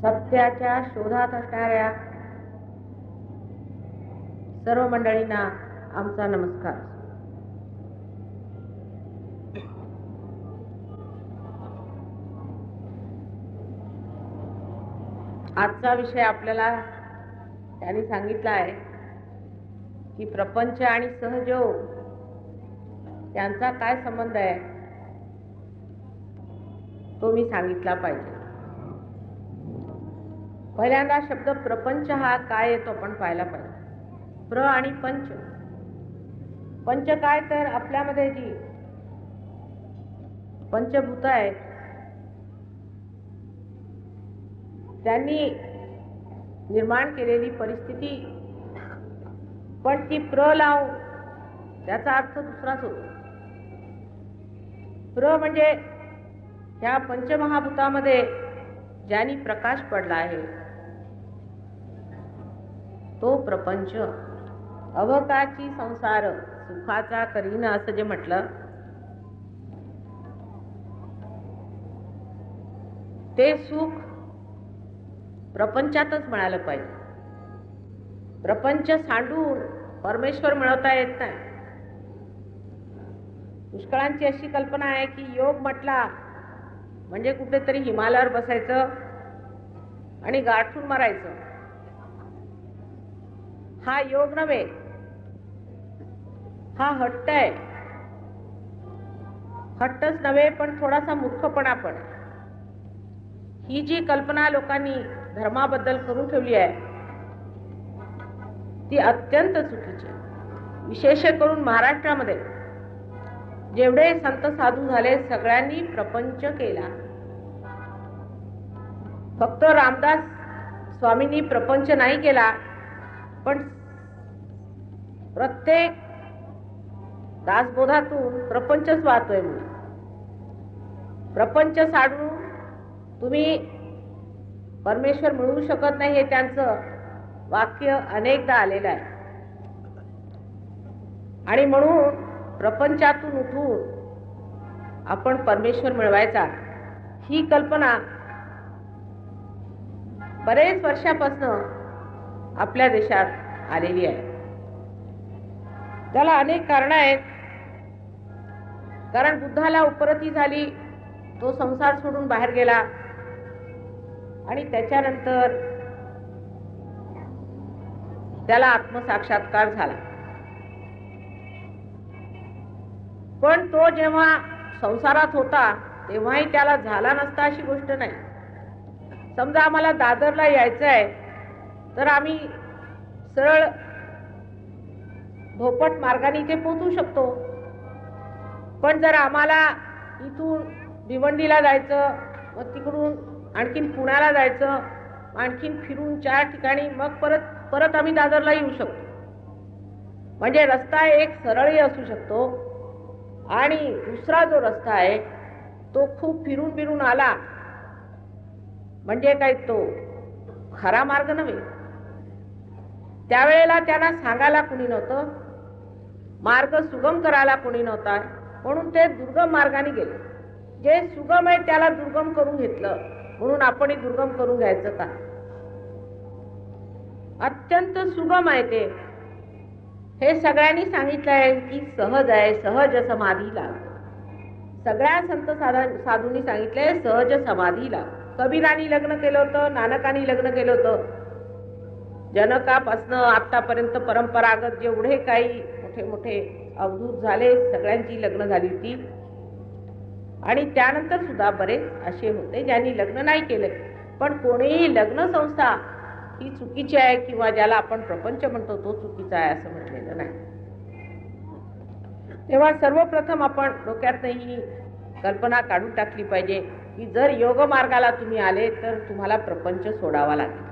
सत्याच्या शोधात असणाऱ्या सर्व मंडळींना आमचा नमस्कार. आजचा विषय आपल्याला त्यांनी सांगितला आहे की प्रपंच आणि सहयोग यांचा काय संबंध आहे तो मी सांगितला पाहिजे. पहिल्यांदा शब्द प्रपंच हा काय येतो आपण पाहायला पाहिजे. प्र आणि पंच. पंच काय तर आपल्यामध्ये जी पंचभूत आहेत त्यांनी निर्माण केलेली परिस्थिती, पण ती प्र लावून त्याचा अर्थ दुसराच होतो. प्र म्हणजे ह्या पंचमहाभूतामध्ये ज्यांनी प्रकाश पडला आहे तो प्रपंच. अवकाची संसार सुखाचा करीन असं जे म्हटलं ते सुख प्रपंचातच मिळालं पाहिजे. प्रपंच सांडून परमेश्वर मिळवता येत नाही. पुष्कळांची अशी कल्पना आहे की योग म्हटला म्हणजे कुठेतरी हिमालयावर बसायचं आणि गाठून मारायचं. हा योग नव्हे, हा हट्ट आहे. हट्टच नव्हे पण थोडासा मूर्खपणा पण. ही जी कल्पना लोकांनी धर्माबद्दल करून ठेवली आहे ती अत्यंत चुकीची आहे. विशेष करून महाराष्ट्रामध्ये जेवढे संत साधू झाले सगळ्यांनी प्रपंच केला. फक्त रामदास स्वामींनी प्रपंच नाही केला, पण प्रत्येक दासबोधातून प्रपंचच वाहतोय. म्हणून प्रपंच साडून तुम्ही परमेश्वर मिळवू शकत नाही हे त्यांचं वाक्य अनेकदा आलेलं आहे. आणि म्हणून प्रपंचातून उठून आपण परमेश्वर मिळवायचा ही कल्पना बरेच वर्षापासून आपल्या देशात आलेली आहे. त्याला अनेक कारण आहेत. कारण बुद्धाला उपरती झाली, तो संसार सोडून बाहेर गेला आणि त्याच्यानंतर त्याला आत्मसाक्षात्कार झाला. पण तो जेव्हा संसारात होता तेव्हाही त्याला झाला नसता अशी गोष्ट नाही. समजा आम्हाला दादरला यायचं आहे तर आम्ही सरळ भोपट मार्गाने इथे पोहोचू शकतो. पण जर आम्हाला इथून भिवंडीला जायचं, मग तिकडून आणखीन पुण्याला जायचं, आणखीन फिरून 4 ठिकाणी मग परत आम्ही दादरला येऊ शकतो. म्हणजे रस्ता एक सरळही असू शकतो आणि दुसरा जो रस्ता आहे तो खूप फिरून आला म्हणजे काय तो खरा मार्ग नव्हे. त्यावेळेला त्यांना सांगायला कुणी नव्हतं, मार्ग सुगम करायला कुणी नव्हता, म्हणून ते दुर्गम मार्गाने गेले. जे सुगम आहे त्याला दुर्गम करून घेतलं, म्हणून आपणही दुर्गम करून घ्यायचं का? अत्यंत सुगम आहे ते. हे सगळ्यांनी सांगितलं आहे की सहज आहे, सहज समाधी लाभ. सगळ्या संत साधूंनी सांगितलंय सहज समाधी लाभ. कबीरानी लग्न केलं होतं, नानकानी लग्न केलं होतं. जनकापासनं आतापर्यंत परंपरागत जेवढे काही मोठे मोठे अवधूत झाले सगळ्यांची लग्न झाली होती. आणि त्यानंतर सुद्धा बरेच असे होते ज्यांनी लग्न नाही केले. पण कोणीही लग्न संस्था ही चुकीची आहे किंवा ज्याला आपण प्रपंच म्हणतो तो चुकीचा आहे असं म्हटलेलं नाही. तेव्हा सर्वप्रथम आपण डोक्यात ही कल्पना काढून टाकली पाहिजे की जर योग मार्गाला तुम्ही आले तर तुम्हाला प्रपंच सोडावा लागेल.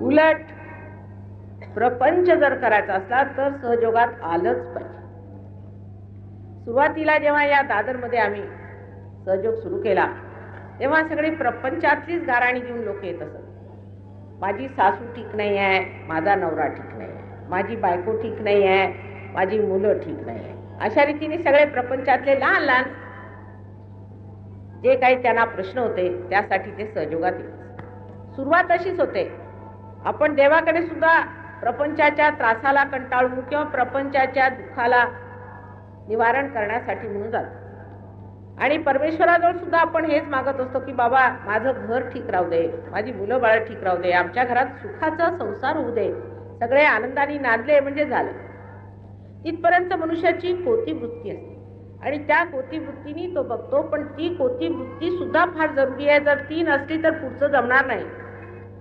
उलट प्रपंच जर करायचा असला तर सहयोगात आलंच पाहिजे. सुरुवातीला जेव्हा या दादरमध्ये आम्ही सहयोग सुरू केला तेव्हा सगळे प्रपंचातलीच गाराणी घेऊन लोक येत असत. माझी सासू ठीक नाही आहे, माझा नवरा ठीक नाही आहे, माझी बायको ठीक नाही आहे, माझी मुलं ठीक नाही आहे. अशा रीतीने सगळे प्रपंचातले लहान लहान जे काही त्यांना प्रश्न होते त्यासाठी ते सहयोगात येत. सुरुवात अशीच होते. आपण देवाकडे सुद्धा प्रपंचाच्या त्रासाला कंटाळून किंवा प्रपंचाच्या दुःखाला निवारण करण्यासाठी म्हणून जातो. आणि परमेश्वराजवळ सुद्धा आपण हेच मागत असतो की बाबा माझं घर ठीक राहू दे, माझी मुलं बाळ ठीक राहू दे, आमच्या घरात सुखाचा संसार होऊ दे, सगळे आनंदाने नांदले म्हणजे झालं. तिथपर्यंत मनुष्याची कोती वृत्ती असते आणि त्या कोती वृत्तीने तो बघतो. पण ती कोती वृत्ती सुद्धा फार जरुरी आहे. जर ती नसली तर पुढचं जमणार नाही.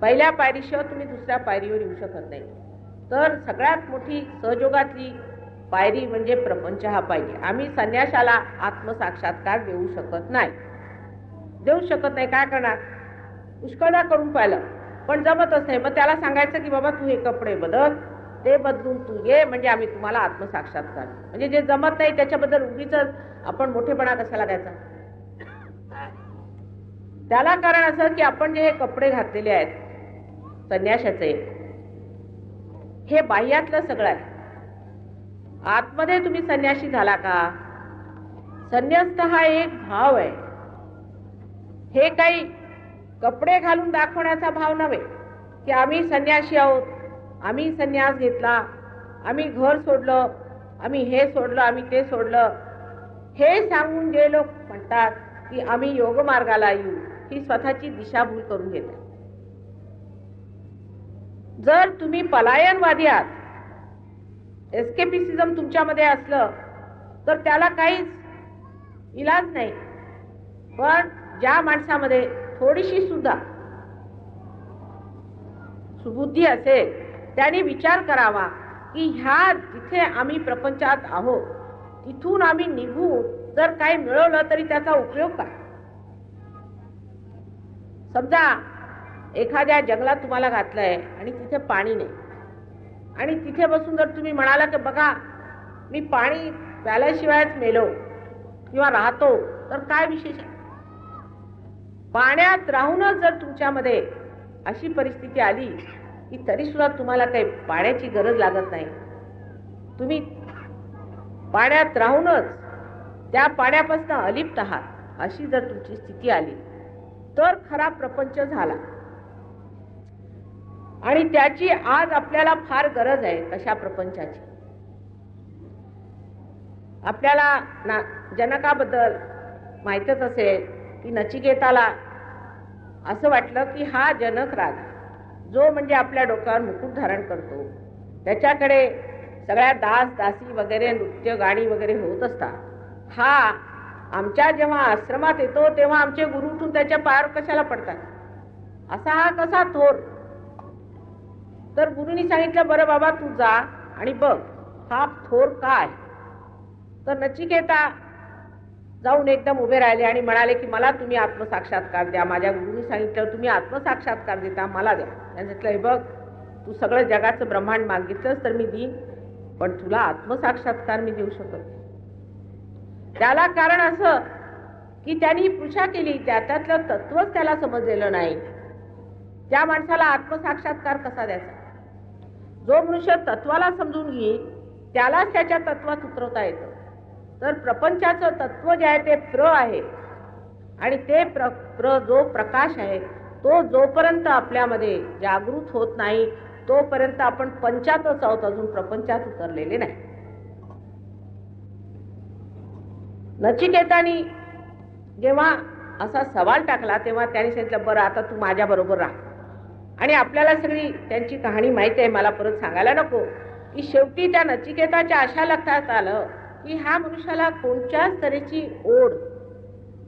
पहिल्या पायरीशिवाय तुम्ही दुसऱ्या पायरीवर येऊ शकत नाही. तर सगळ्यात मोठी सहयोगातली पायरी म्हणजे प्रपंच हा पाहिजे. आम्ही संन्याशाला आत्मसाक्षात्कार देऊ शकत नाही. काय करणार? पुष्कळदा करून पाहिलं पण जमतच नाही. मग त्याला सांगायचं की बाबा तू हे कपडे बदल, ते बदलून तू ये, म्हणजे आम्ही तुम्हाला आत्मसाक्षात्कार. म्हणजे जे जमत नाही त्याच्याबद्दल उगीच आपण मोठेपणा कशाला द्यायचा? त्याला कारण असं की आपण जे हे कपडे घातलेले आहेत संन्याशाचे, हे बाह्यातलं सगळं आहे. आतमध्ये तुम्ही संन्याशी झाला का? संन्यस्त हा एक भाव आहे. हे काही कपडे घालून दाखवण्याचा भाव नव्हे की आम्ही संन्याशी आहोत, आम्ही संन्यास घेतला, आम्ही घर सोडलं, आम्ही हे सोडलं, आम्ही ते सोडलं. हे सांगून जे लोक म्हणतात की आम्ही योग मार्गाला येऊ, ही स्वतःची दिशाभूल करून घेतात. जर तुम्ही पलायनवादी आहात, एस्केपिसिझम तुमच्यामध्ये असलं तर त्याला काहीच इलाज नाही. पण ज्या माणसामध्ये थोडीशी सुद्धा सुबुद्धी असेल त्याने विचार करावा की ह्या जिथे आम्ही प्रपंचात आहोत तिथून आम्ही निघू, जर काही मिळवलं तरी त्याचा उपयोग काय? समजा एखाद्या जंगलात तुम्हाला घातलंय आणि तिथे पाणी नाही आणि तिथे बसून जर तुम्ही म्हणाला की बघा मी पाणी प्याल्याशिवायच मेलो किंवा राहतो, तर काय विशेष आहे? पाण्यात राहूनच जर तुमच्यामध्ये अशी परिस्थिती आली की तरी सुद्धा तुम्हाला काही पाण्याची गरज लागत नाही, तुम्ही पाण्यात राहूनच त्या पाण्यापासून अलिप्त आहात, अशी जर तुमची स्थिती आली तर खरा प्रपंच झाला. आणि त्याची आज आपल्याला फार गरज आहे. तशा प्रपंचाची आपल्याला जनकाबद्दल माहीतच असेल की नचिकेताला असं वाटलं की हा जनक राजा, जो म्हणजे आपल्या डोक्यावर मुकुट धारण करतो, त्याच्याकडे सगळ्या दास दासी वगैरे नृत्य गाणी वगैरे होत असतात, हा आमच्या जेव्हा आश्रमात येतो तेव्हा आमचे गुरु उठून त्याच्या पायावर कशाला पडतात? असा हा कसा थोर? तर गुरुनी सांगितलं बरं बाबा तू जा आणि बघ हा थोर काय. तर नचिकेता जाऊन एकदम उभे राहिले आणि म्हणाले की मला तुम्ही आत्मसाक्षात्कार द्या. माझ्या गुरुनी सांगितलं तुम्ही आत्मसाक्षात्कार देता, मला द्या. त्यांनी म्हटलं हे बघ तू सगळं जगाचं ब्रह्मांड मागितलंस तर मी देईन, पण तुला आत्मसाक्षात्कार मी देऊ शकत नाही. त्याला कारण असं की त्यांनी पृच्छा केली, त्यातलं तत्वच त्याला समजलेलं नाही. त्या माणसाला आत्मसाक्षात्कार कसा द्यायचा? जो मनुष्य तत्वाला समजून घेईल त्यालाच त्याच्या तत्वात उतरवता येतं. तर प्रपंचाचं तत्व जे आहे ते आहे आणि ते जो प्रकाश आहे तो जोपर्यंत आपल्यामध्ये जागृत होत नाही तोपर्यंत आपण पंचातच आहोत, अजून प्रपंचात उतरलेले नाही. नचिकेतानी जेव्हा असा सवाल टाकला तेव्हा त्यांनी सांगितलं बरं आता तू माझ्या बरोबर राहा. आणि आपल्याला सगळी त्यांची कहाणी माहिती आहे, मला परत सांगायला नको की शेवटी त्या नचिकेताच्या अशा लक्षात आलं की ह्या मनुष्याला कोणत्याच तऱ्हेची ओढ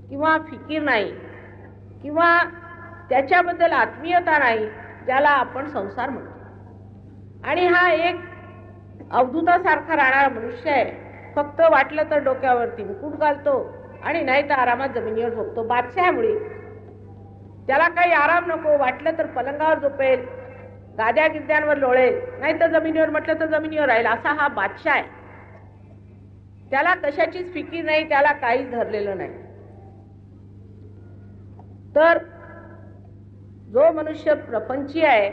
किंवा फिकीर नाही किंवा त्याच्याबद्दल आत्मीयता नाही ज्याला आपण संसार म्हणतो. आणि हा एक अवधूतासारखा राहणारा मनुष्य आहे. फक्त वाटलं तर डोक्यावरती मुकुट घालतो आणि नाही तर आरामात जमिनीवर झोपतो. बादशाहमुळे त्याला काही आराम नको, वाटलं तर पलंगावर झोपेल, गाद्या गिद्यांवर लोळेल, नाही तर जमिनीवर म्हटलं तर जमिनीवर राहील, असा हा बादशाह आहे. त्याला कशाचीच फिकीर नाही, त्याला काहीच धरलेलं नाही. तर जो मनुष्य प्रपंची आहे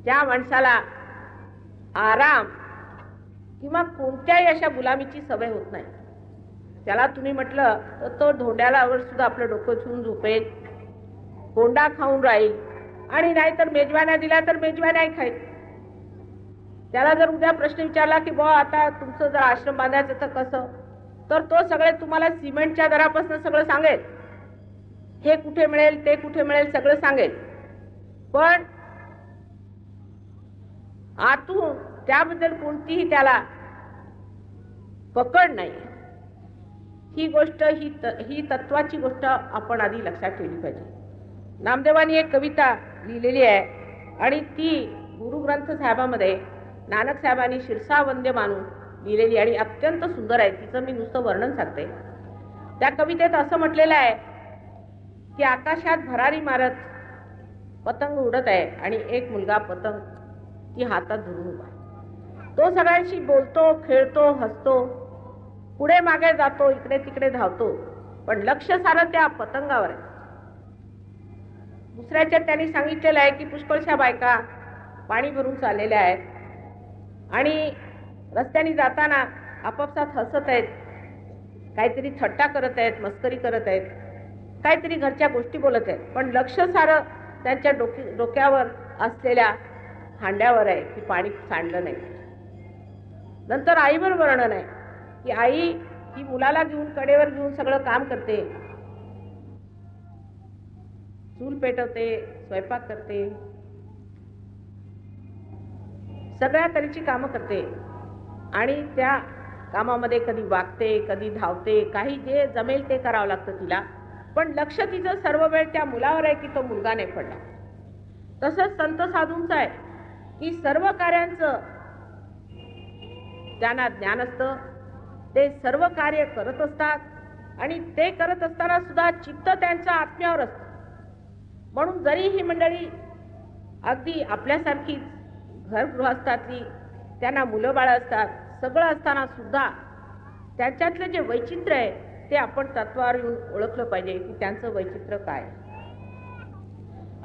त्या माणसाला आराम किंवा कोणत्याही अशा गुलामीची सवय होत नाही. त्याला तुम्ही म्हटलं तर तो धोंड्यालावर सुद्धा आपलं डोकं ठेवून झोपेल, कोंडा खाऊन राहील, आणि नाहीतर मेजवान्या दिल्या तर मेजवान्याही खाईल. त्याला जर उद्या प्रश्न विचारला की बुवा आता तुमचं जर आश्रम बांधायचं तर कसं, तर तो सगळे तुम्हाला सिमेंटच्या दरापासून सगळं सांगेल, हे कुठे मिळेल ते कुठे मिळेल सगळं सांगेल. पण आतून त्याबद्दल कोणतीही त्याला पकड नाही. ही गोष्ट ही तत्वाची गोष्ट आपण आधी लक्षात ठेवली पाहिजे. नामदेवांनी एक कविता लिहिलेली आहे आणि ती गुरुग्रंथ साहेबामध्ये नानक साहेबांनी शिरसा वंद्य मानून लिहिलेली आणि अत्यंत सुंदर आहे. तिचं मी नुसतं वर्णन सांगते. त्या कवितेत असं म्हटलेलं आहे की आकाशात भरारी मारत पतंग उडत आहे आणि एक मुलगा पतंग ती हातात धरून उभा. तो सगळ्यांशी बोलतो, खेळतो, हसतो, पुढे मागे जातो, इकडे तिकडे धावतो, पण लक्ष सारं त्या पतंगावर आहे. दुसऱ्याच्या त्यांनी सांगितलेलं आहे की पुष्कळशा बायका पाणी भरून चाललेल्या आहेत आणि रस्त्याने जाताना आपापसात हसत आहेत, काहीतरी थट्टा करत आहेत, मस्करी करत आहेत, काहीतरी घरच्या गोष्टी बोलत आहेत, पण लक्ष सारं त्यांच्या डोक्यावर असलेल्या हांड्यावर आहे की पाणी सांडलं नाही. नंतर आईवर वर्णन आहे की आई ही मुलाला घेऊन कडेवर घेऊन सगळं काम करते, चूल पेटवते, स्वयंपाक करते, सगळ्या तऱ्हेची कामं करते आणि त्या कामामध्ये कधी वागते, कधी धावते, काही जे जमेल ते करावं लागतं तिला, पण लक्ष तिचं सर्व वेळ त्या मुलावर आहे की तो मुलगा नाही पडला. तसंच संत साधूंचं आहे की सर्व कार्यांचं त्यांना ज्ञान असतं, ते सर्व कार्य करत असतात आणि ते करत असताना सुद्धा चित्त त्यांचं आत्म्यावर असतं. म्हणून जरी ही मंडळी अगदी आपल्यासारखीच घरगृहस्थातली, त्यांना मुलं बाळ असतात, सगळं असताना सुद्धा त्यांच्यातलं जे वैचित्र्य आहे ते आपण तत्वावर येऊन ओळखलं पाहिजे की त्यांचं वैचित्र्य काय,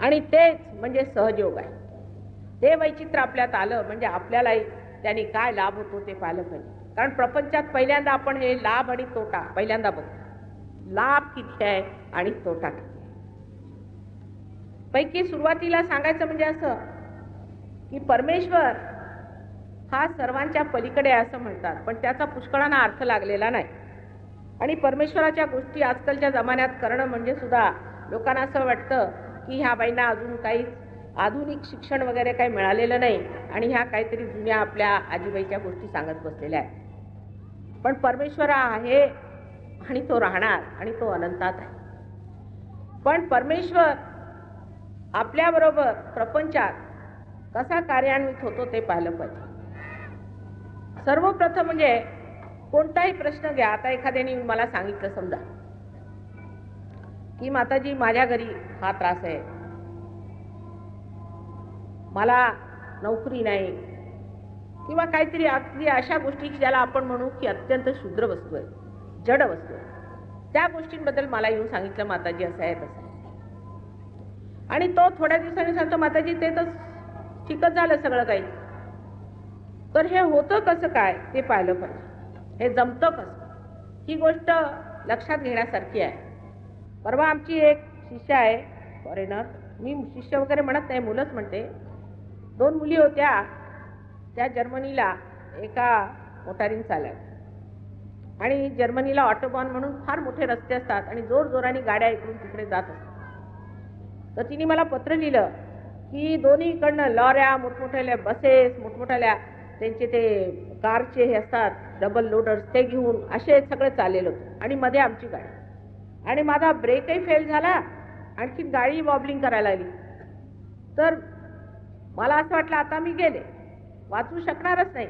आणि तेच म्हणजे सहजयोग आहे. ते वैचित्र्य आपल्यात आलं म्हणजे आपल्यालाही त्यांनी काय लाभ होतो ते पाहिलं पाहिजे. कारण प्रपंचात पहिल्यांदा आपण हे लाभ आणि तोटा पहिल्यांदा बघतो. लाभ किती आहे आणि तोटा किती. पैकी सुरुवातीला सांगायचं म्हणजे असं की परमेश्वर हा सर्वांच्या पलीकडे आहे असं म्हणतात, पण त्याचा पुष्कळांना अर्थ लागलेला नाही. आणि परमेश्वराच्या गोष्टी आजकालच्या जमान्यात करणं म्हणजे सुद्धा लोकांना असं वाटतं की ह्या बाईंना अजून काही आधुनिक शिक्षण वगैरे काही मिळालेलं नाही आणि ह्या काहीतरी जुन्या आपल्या आजीबाईच्या गोष्टी सांगत बसलेल्या आहेत. पण परमेश्वर आहे आणि तो राहणार आणि तो अनंतात आहे. पण परमेश्वर आपल्याबरोबर प्रपंचात कसा कार्यान्वित होतो ते पाहिलं पाहिजे. सर्वप्रथम म्हणजे कोणताही प्रश्न घ्या. आता एखाद्याने मला सांगितलं समजा की माताजी माझ्या घरी हा त्रास आहे, मला नोकरी नाही, किंवा काहीतरी अगदी अशा गोष्टी ज्याला आपण म्हणू की अत्यंत क्षुद्र वस्तू आहे, जड वस्तू आहे, त्या गोष्टींबद्दल मला येऊन सांगितलं माताजी असं आहे तसं आहे. आणि तो थोड्या दिवसांनी सांगतो माताजी ते तर ठीकच झालं सगळं काही. तर हे होतं कसं काय ते पाहिलं पाहिजे, हे जमतं कसं, ही गोष्ट लक्षात घेण्यासारखी आहे. परवा आमची एक शिष्य आहे फॉरेनर, मी शिष्य वगैरे म्हणत नाही, मुलंच म्हणते. 2 मुली होत्या, त्या जर्मनीला एका मोटारीन चालत आणि जर्मनीला ऑटोबॉन म्हणून फार मोठे रस्ते असतात आणि जोरजोराने गाड्या इकडून तिकडे जात असतात. तर तिने मला पत्र लिहिलं की दोन्हीकडनं लॉऱ्या, मोठमोठ्या बसेस, मोठमोठ्या त्यांचे ते कारचे हे असतात डबल लोडर्स, ते घेऊन असे सगळे चाललेलं होतं आणि मध्ये आमची गाडी. आणि माझा ब्रेकही फेल झाला, आणखी गाडी वॉबलिंग करायला लागली. तर मला असं वाटलं आता मी गेले, वाचू शकणारच नाही.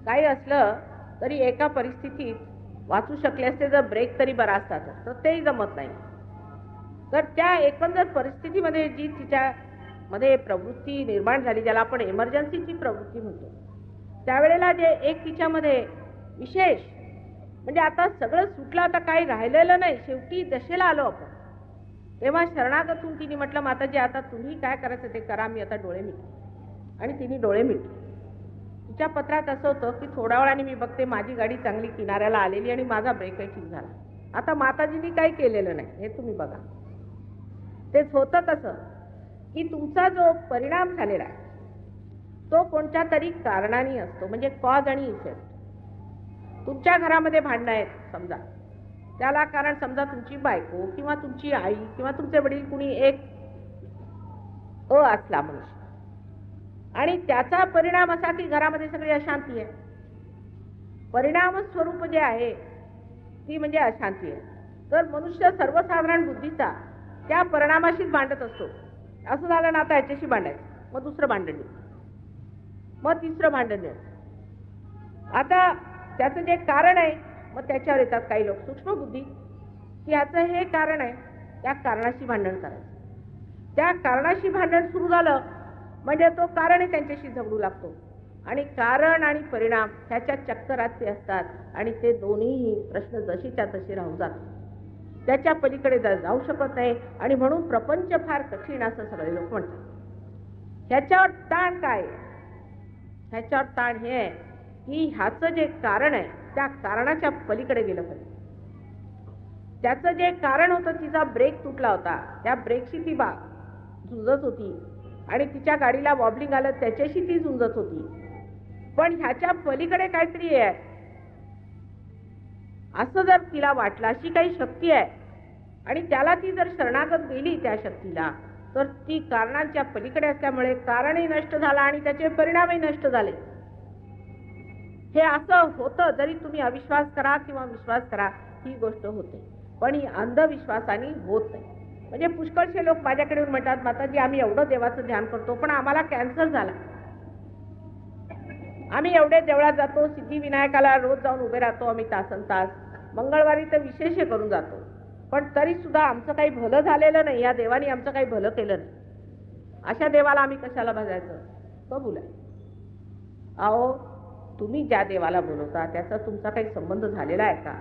काही असलं तरी एका परिस्थितीत वाचू शकले असते जर ब्रेक तरी बरा असता, तर तेही जमत नाही. तर त्या एकंदर परिस्थितीमध्ये जी तिच्यामध्ये प्रवृत्ती निर्माण झाली, ज्याला आपण इमर्जन्सीची प्रवृत्ती म्हणतो, त्यावेळेला जे एक तिच्यामध्ये विशेष म्हणजे आता सगळं सुटलं, आता काही राहिलेलं नाही, शेवटी दशेला आलो आपण, तेव्हा शरणागत होऊन तिने म्हटलं माताजी आता तुम्ही काय करायचं ते करा, मी आता डोळे मिटते. आणि तिने डोळे मिटले. तुमच्या पत्रात असं होतं की थोड्या वेळाने मी बघते माझी गाडी चांगली किनाऱ्याला आलेली आणि माझा ब्रेकही ठीक झाला. आता माताजींनी काही केलेलं नाही, हे तुम्ही बघा. तेच होतं कसं की तुमचा जो परिणाम झालेला आहे तो कोणत्या तरी कारणाने असतो, म्हणजे कॉज आणि इफेक्ट. तुमच्या घरामध्ये भांडणं आहेत समजा, त्याला कारण समजा तुमची बायको किंवा तुमची आई किंवा तुमचे वडील कुणी एक असला मनुष्य, आणि त्याचा परिणाम असा की घरामध्ये सगळी अशांती आहे. परिणाम स्वरूप जे आहे ती म्हणजे अशांती आहे. तर मनुष्य सर्वसाधारण बुद्धीचा त्या परिणामाशीच भांडत असतो. असं झालं ना, आता याच्याशी भांडायचं, मग दुसरं भांडण, मग तिसरं भांडण. आता त्याचं जे कारण आहे मग त्याच्यावर येतात काही लोक सूक्ष्म बुद्धी की याचं हे कारण आहे, त्या कारणाशी भांडण करायचं. त्या कारणाशी भांडण सुरू झालं म्हणजे तो कारणही त्यांच्याशी झगडू लागतो, आणि कारण आणि परिणाम ह्याच्या चक्करात ते असतात, आणि ते दोन्हीही प्रश्न जशीच्या तसे राहून जातात. त्याच्या पलीकडे जाऊ शकत नाही, आणि म्हणून प्रपंच फार कठीण असं सगळे लोक म्हणतात. ह्याच्यावर ताण काय? ह्याच्यावर ताण हे आहे की ह्याचं जे कारण आहे त्या कारणाच्या पलीकडे गेलं पाहिजे. त्याचं जे कारण होतं, तिचा ब्रेक तुटला होता, त्या ब्रेकशी ती झुंजत होती, आणि तिच्या गाडीला वॉबलिंग आलं त्याच्याशी ती झुंजत होती. पण ह्याच्या पलीकडे काहीतरी आहे असं जर तिला वाटलं, अशी काही शक्ती आहे, आणि त्याला ती जर शरणागत गेली त्या शक्तीला, तर ती कारणांच्या पलीकडे असल्यामुळे कारणही नष्ट झालं आणि त्याचे परिणामही नष्ट झाले. हे असं होतं, जरी तुम्ही अविश्वास करा किंवा विश्वास करा, ही गोष्ट होते. पण ही अंधविश्वासाने होत नाही. म्हणजे पुष्कळशे लोक माझ्याकडे येऊन म्हणतात, माताजी आम्ही एवढं देवाचं ध्यान करतो पण आम्हाला कॅन्सर झाला. आम्ही एवढे देवळात जातो, सिद्धिविनायकाला रोज जाऊन उभे राहतो आम्ही तासन तास, मंगळवारी तर विशेष करून जातो, पण तरी सुद्धा आमचं काही भलं झालेलं नाही, या देवाने आमचं काही भलं केलं नाही. अशा देवाला आम्ही कशाला भजायचं? कबूल आहे. अहो, तुम्ही ज्या देवाला बोलवता त्याचा तुमचा काही संबंध झालेला आहे का?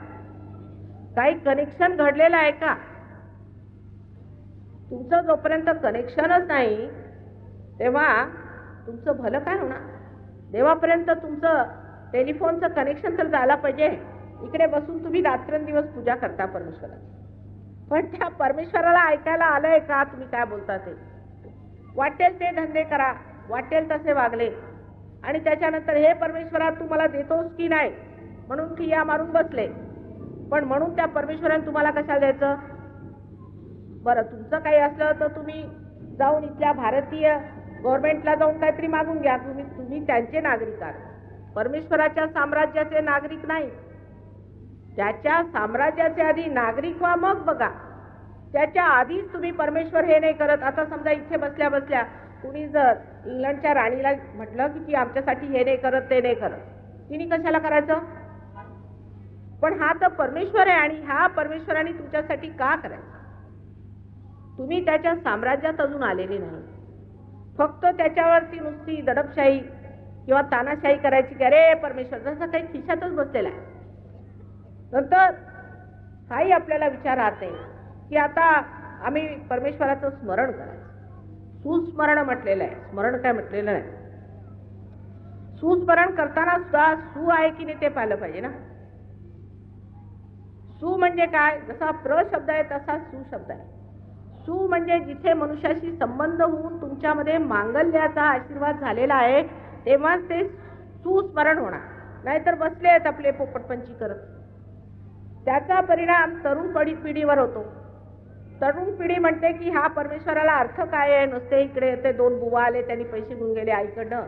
काही कनेक्शन घडलेलं आहे का? तुमचं जोपर्यंत कनेक्शनच नाही तेव्हा तुमचं भलं काय होणार? देवापर्यंत तुमचं टेलिफोनचं कनेक्शन तर जायला पाहिजे. इकडे बसून तुम्ही रात्रंदिवस पूजा करता परमेश्वराची, पण त्या परमेश्वराला ऐकायला आलंय का तुम्ही काय बोलता ते? वाटेल ते धंदे करा, वाटेल तसे वागले, आणि त्याच्यानंतर हे परमेश्वरा तू मला देतोस की नाही म्हणून ठिया मारून बसले. पण म्हणून त्या परमेश्वराने तुम्हाला कशाला द्यायचं? बरं, तुमचं काही असलं तर तुम्ही जाऊन इथल्या भारतीय गव्हर्नमेंटला जाऊन काहीतरी मागून घ्या. तुम्ही त्यांचे नागरिक आहात, परमेश्वराच्या साम्राज्याचे नागरिक नाही. त्याच्या साम्राज्याचे आधी नागरिक व्हा, मग बघा. त्याच्या आधीच तुम्ही परमेश्वर हे नाही करत. आता समजा इथे बसल्या बसल्या कुणी जर इंग्लंडच्या राणीला म्हटलं की ती आमच्यासाठी हे नाही करत ते नाही करत, तिने कशाला करायचं? पण हा तर परमेश्वर आहे, आणि ह्या परमेश्वराने तुमच्यासाठी का करायचं? तुम्ही त्याच्या साम्राज्यात अजून आलेले नाही. फक्त त्याच्यावरती नुसती दडपशाही किंवा तानाशाही करायची की अरे परमेश्वर, जसं काही खिशातच बसलेला आहे. नंतर हाही आपल्याला विचार राहत नाही की आता आम्ही परमेश्वराचं स्मरण करायचं. सुस्मरण म्हटलेलं आहे, स्मरण काय म्हटलेलं नाही. सुस्मरण करताना सुद्धा सु आहे की नाही ते पाहिलं पाहिजे ना. सु म्हणजे काय? जसा प्र शब्द आहे तसा सु शब्द आहे. सु म्हणजे जिथे मनुष्याशी संबंध होऊन तुमच्यामध्ये मांगल्याचा आशीर्वाद झालेला आहे तेव्हाच ते सुस्मरण होणार. नाहीतर बसले आहेत आपले पोपटपंची करत. त्याचा परिणाम तरुण पिढीवर होतो. तरुण पिढी म्हणते की हा परमेश्वराला अर्थ काय आहे? नुसते इकडे ते दोन बुवा आले, त्यांनी पैसे घेऊन गेले आईकडनं,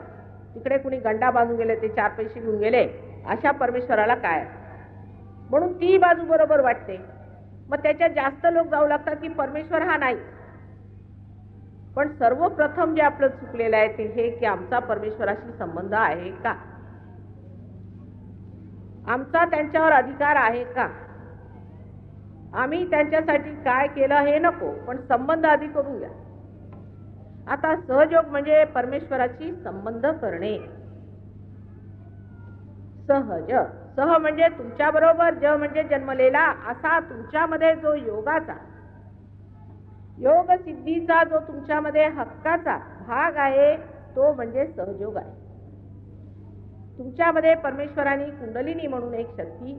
तिकडे कुणी गंडा बांधून गेले, ते 4 पैसे घेऊन गेले, अशा परमेश्वराला काय? म्हणून ती बाजू बरोबर वाटते. मग त्याच्यात जास्त लोक जाऊ लागतात की परमेश्वर हा नाही. पण सर्वप्रथम जे आपलं चुकलेलं आहे ते हे की आमचा परमेश्वराशी संबंध आहे का? आमचा त्यांच्यावर अधिकार आहे का? आम्ही त्यांच्यासाठी काय केलं हे नको, पण संबंध आधी करून घ्या. आता सहयोग म्हणजे परमेश्वराशी संबंध करणे. सहज, सह म्हणजे तुमच्या बरोबर, ज म्हणजे जन्मलेला, असा तुमच्यामध्ये जो योगाचा, योग सिद्धीचा जो तुमच्यामध्ये हक्काचा भाग आहे तो म्हणजे सहयोग आहे. तुमच्यामध्ये परमेश्वराने कुंडलिनी म्हणून एक शक्ती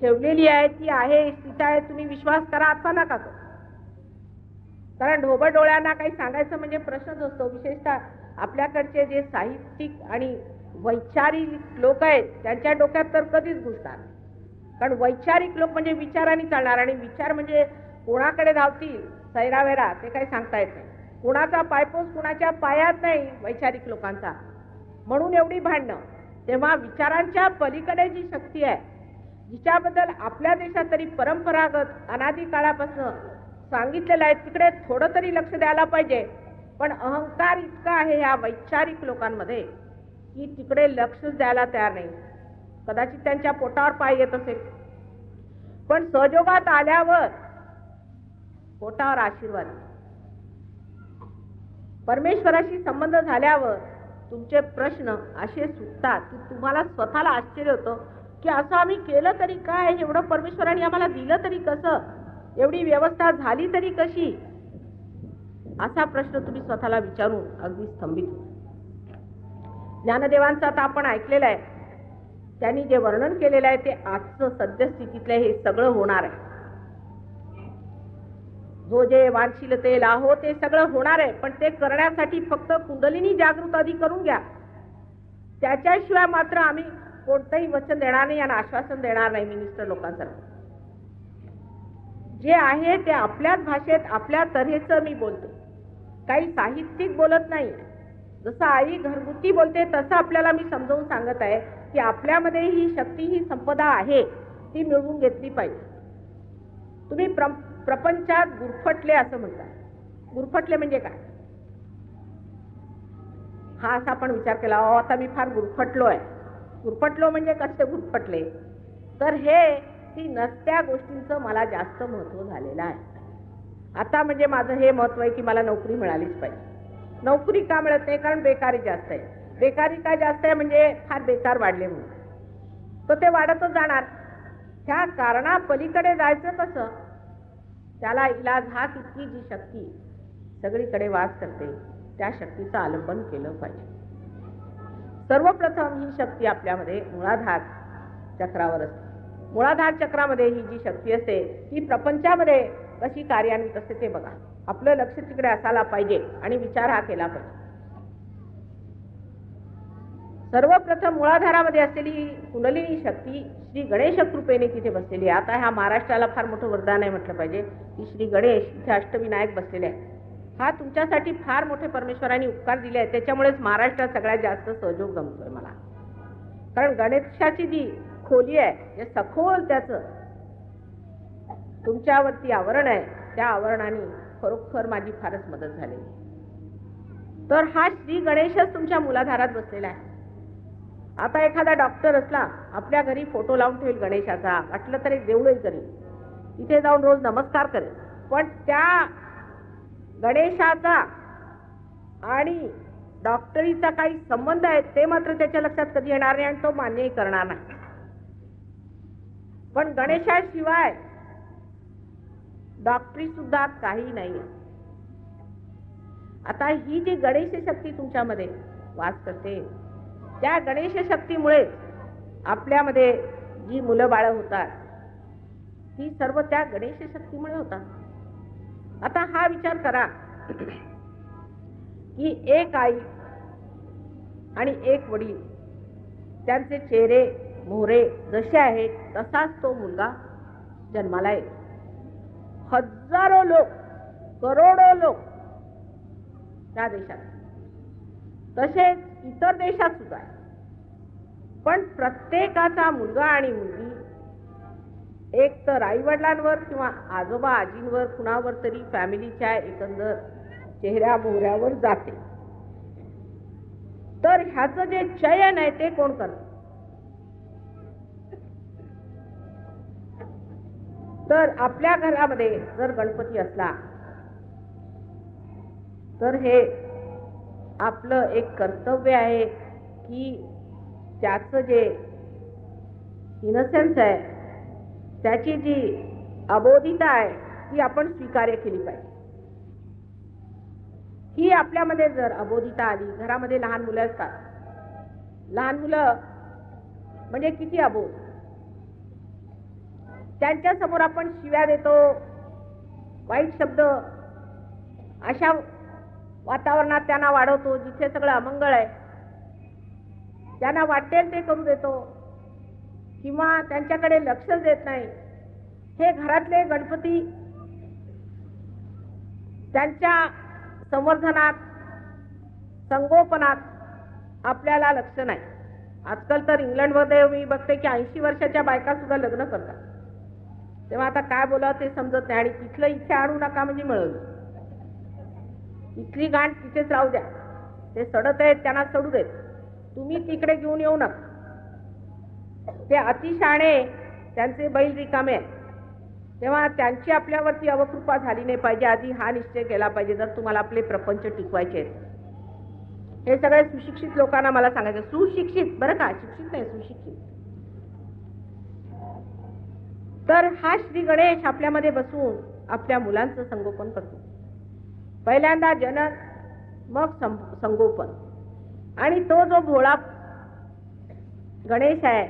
ठेवलेली आहे, ती आहे, स्थित आहे. तुम्ही विश्वास करा अथवा नका करू. कारण ढोबळ डोळ्यांना काही सांगायचं म्हणजे प्रश्नच असतो. विशेषतः आपल्याकडचे जे साहित्यिक आणि वैचारिक लोक आहेत त्यांच्या डोक्यात तर कधीच घुसणार. कारण वैचारिक लोक म्हणजे विचाराने चालणार, आणि विचार म्हणजे कोणाकडे धावतील सैरावेरा ते काही सांगता येत नाही. कुणाचा पायपोस कुणाच्या पायात नाही वैचारिक लोकांचा, म्हणून एवढी भांडणं. तेव्हा विचारांच्या पलीकडे जी शक्ती आहे, जिच्याबद्दल आपल्या देशात तरी परंपरागत अनादी काळापासून सांगितलेलं आहे, तिकडे थोडं तरी लक्ष द्यायला पाहिजे. पण अहंकार इतका आहे या वैचारिक लोकांमध्ये की तिकडे लक्षच द्यायला तयार नाही. कदाचित त्यांच्या पोटावर पाय येत असेल, पण सहयोगात आल्यावर पोटावर आशीर्वाद. परमेश्वराशी संबंध झाल्यावर तुमचे प्रश्न असे सुटतात की तुम्हाला स्वतःला आश्चर्य होतं की असं आम्ही केलं तरी काय, एवढं परमेश्वराने आम्हाला दिलं तरी कसं, एवढी व्यवस्था झाली तरी कशी, असा प्रश्न तुम्ही स्वतःला विचारून अगदी स्तंभित होता. ज्ञानदेवांचं आता आपण ऐकलेलं आहे, त्यांनी जे वर्णन केलेलं आहे ते आजचं सद्यस्थितीतलं हे सगळं होणार आहे. जो जे वांछिल लाहो ते सगळं होणार आहे, पण ते करण्यासाठी फक्त कुंडलिनी जागृत आधी करून घ्या. त्याच्याशिवाय मात्र आम्ही कोणतंही वचन देणार नाही आणि आश्वासन देणार नाही. मिनिस्टर लोकांसारखं जे आहे ते आपल्याच भाषेत आपल्या तऱ्हेचं मी बोलते, काही साहित्यिक बोलत नाही. जसं आई घरगुती बोलते तसं आपल्याला मी समजावून सांगत आहे की आपल्यामध्ये ही शक्ती, ही संपदा आहे, ती मिळवून घेतली पाहिजे. तुम्ही प्रपंचात गुरफटले असं म्हणतात. गुरफटले म्हणजे काय? हा असा आपण विचार केला, आता मी फार गुरफटलो आहे. गुरफटलो म्हणजे कसे गुरफटले? तर हे ती नसत्या गोष्टींचं मला जास्त महत्व झालेलं आहे. आता म्हणजे माझं हे महत्व आहे की मला नोकरी मिळालीच पाहिजे. नोकरी का मिळत नाही? कारण बेकारी जास्त आहे. बेकारी का जास्त आहे? म्हणजे फार बेकार वाढले म्हणून. तर ते वाढतच जाणार. ह्या कारणा पलीकडे जायचं कसं? त्याला इलाज हा की जी शक्ती सगळीकडे वास करते त्या शक्तीचं आलंबन केलं पाहिजे. सर्वप्रथम ही शक्ती आपल्यामध्ये मूळाधार चक्रावर असते. मूळाधार चक्रामध्ये ही जी शक्ती असते ती प्रपंचामध्ये कशी कार्यान्वित असते ते बघा. आपलं लक्ष तिकडे असायला पाहिजे आणि विचार हा केला पाहिजे. सर्वप्रथम मूळाधारामध्ये असलेली कुंडलिनी शक्ती श्री गणेश कृपेने तिथे बसलेली आहे. आता ह्या महाराष्ट्राला फार मोठं वरदान आहे म्हटलं पाहिजे की श्री गणेश इथे अष्टविनायक बसलेले आहे. हा तुमच्यासाठी फार मोठे परमेश्वरांनी उपकार दिले आहेत. त्याच्यामुळेच महाराष्ट्रात सगळ्यात जास्त सहयोग जमतोय मला. कारण गणेशाची जी खोली आहे, जे सखोल त्याचं तुमच्यावरती आवरण आहे, त्या आवरणाने खरोखर माझी फारच मदत झाली. तर हा श्री गणेशच तुमच्या मूलाधारात बसलेला आहे. आता एखादा डॉक्टर असला, आपल्या घरी फोटो लावून ठेवेल गणेशाचा, वाटलं तर एक देऊळही करेल, तिथे जाऊन रोज नमस्कार करेल, पण त्या गणेशाचा आणि डॉक्टरीचा काही संबंध आहे ते मात्र त्याच्या लक्षात कधी येणार नाही आणि तो मान्यही करणार नाही. पण गणेशाशिवाय डॉक्टरी सुद्धा काही नाही. आता ही जी गणेश शक्ती तुमच्यामध्ये वास करते, त्या गणेश शक्तीमुळे आपल्यामध्ये जी मुलं बाळ होतात ती सर्व त्या गणेश शक्तीमुळे होतात. आता हा विचार करा की एक आई आणि एक वडील, त्यांचे चेहरे मोहरे जसे आहेत तसाच तो मुलगा जन्माला येतो. हजारो लोक, करोडो लोक त्या देशात, तसेच इतर देशात सुद्धा आहे. पण प्रत्येकाचा मुलगा आणि मुलगी एक तर आई वडिलांवर किंवा आजोबा आजींवर, कुणावर तरी फॅमिलीच्या एकंदर चेहऱ्या मोहऱ्यावर जाते. तर ह्याचं जे चयन आहे ते कोण करतं? तर आपल्या घरामध्ये जर गणपती असला तर हे आपलं एक कर्तव्य आहे की त्याचं जे इनसेन्स आहे, त्याची जी अबोधिता आहे ती आपण स्वीकार्य केली पाहिजे. ही आपल्यामध्ये जर अबोधिता आली, घरामध्ये लहान मुलं असतात, लहान मुलं म्हणजे किती अबोध. त्यांच्या समोर आपण शिव्या देतो, वाईट शब्द अशा वातावरणात त्यांना वाढवतो जिथे सगळं अमंगळ आहे, त्यांना वाटेल ते करू देतो किंवा त्यांच्याकडे लक्षच देत नाही. हे घरातले गणपती त्यांच्या संवर्धनात, संगोपनात आपल्याला लक्ष नाही. आजकाल तर इंग्लंडमध्ये मी बघते की 80 वर्षाच्या बायका सुद्धा लग्न करतात. तेव्हा आता काय बोलावं ते समजत नाही. आणि तिथलं इथे आणू नका म्हणजे मिळवलं. इथली गाण तिथेच राहू द्या. ते सडत आहेत त्यांना सडू देत, तुम्ही तिकडे घेऊन येऊ नका. ते अतिशहाणे, त्यांचे बैल रिकामे आहेत. तेव्हा त्यांची आपल्यावरती अवकृपा झाली नाही पाहिजे. आधी हा निश्चय केला पाहिजे जर तुम्हाला आपले प्रपंच टिकवायचे आहेत. हे सगळे सुशिक्षित लोकांना मला सांगायचं. सुशिक्षित बरं का, शिक्षित नाही, सुशिक्षित. तर हा श्री गणेश आपल्यामध्ये बसून आपल्या मुलांचं संगोपन करतो. पहिल्यांदा जनन, मग संगोपन. आणि तो जो भोळा गणेश आहे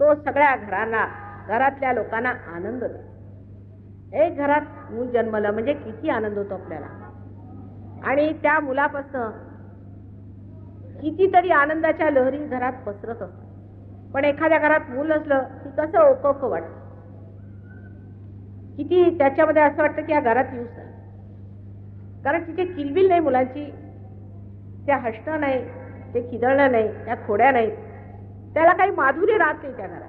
तो सगळ्या घरांना, घरातल्या लोकांना आनंद देतो. एक घरात मूल जन्मलं म्हणजे किती आनंद होतो आपल्याला. आणि त्या मुलापासून कितीतरी आनंदाच्या लहरी घरात पसरत असतात. पण एखाद्या घरात मूल असलं की कसं ओळख वाटतं, किती त्याच्यामध्ये असं वाटतं की या घरात येऊच नाही. कारण तिथे किलबिल नाही मुलांची, त्या हसणं नाही, ते खिदळणं नाही, त्या खोड्या नाहीत, त्याला काही माधुर्य राहत नाही त्या घरात.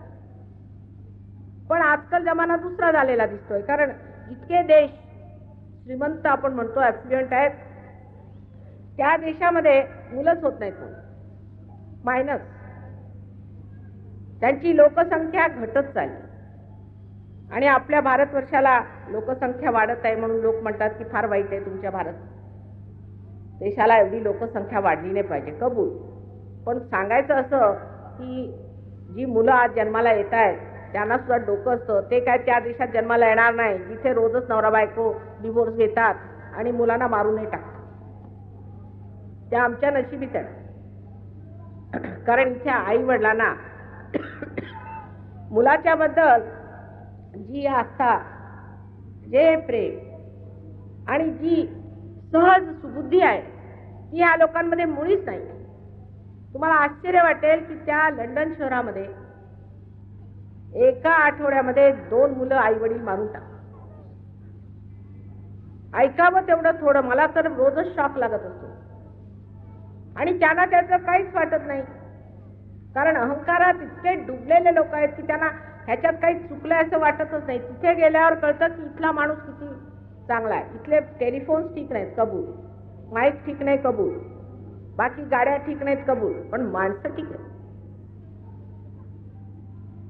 पण आजकाल जमाना दुसरा झालेला दिसतोय. कारण जितके देश श्रीमंत आपण म्हणतो ॲफ्लुएंट आहेत, त्या देशामध्ये मुलंच होत नाहीत. मायनस. त्यांची लोकसंख्या घटत चालली. आणि आपल्या भारतवर्षाला लोकसंख्या वाढत आहे म्हणून लोक म्हणतात की फार वाईट आहे तुमच्या भारत देशाला एवढी लोकसंख्या वाढली नाही पाहिजे. कबूल. पण सांगायचं असं की जी मुलं आज जन्माला येत आहेत त्यांना सुद्धा डोकं असतं. ते काय त्या देशात जन्माला येणार नाही जिथे रोजच नवरा बायको डिवोर्स घेतात आणि मुलांना मारूनही टाकतात. त्या आमच्या नशिबीच आहे. कारण इथे आई वडिलांना मुलाच्या बद्दल जी आस्था, जे प्रेम आणि जी सहज सुबुद्धी आहे ती ह्या लोकांमध्ये मुळीच नाही. तुम्हाला आश्चर्य वाटेल की त्या लंडन शहरामध्ये एका आठवड्यामध्ये 2 मुलं आई वडील मारून टाकतात. ऐकावं तेवढं थोडं, मला तर रोजच शॉक लागत असतो. आणि त्यांना त्याचं काहीच वाटत नाही. कारण अहंकारात इतके डुबलेले लोक आहेत की त्यांना ह्याच्यात काही चुकलंय असं वाटतच नाही. तिथे गेल्यावर कळतं की इथला माणूस किती चांगला आहे. इथले टेलिफोन्स ठीक नाहीत, कबूल. माईक ठीक नाही, कबूल. बाकी गाड्या ठीक नाहीत, कबूल. पण माणसं ठीक आहेत.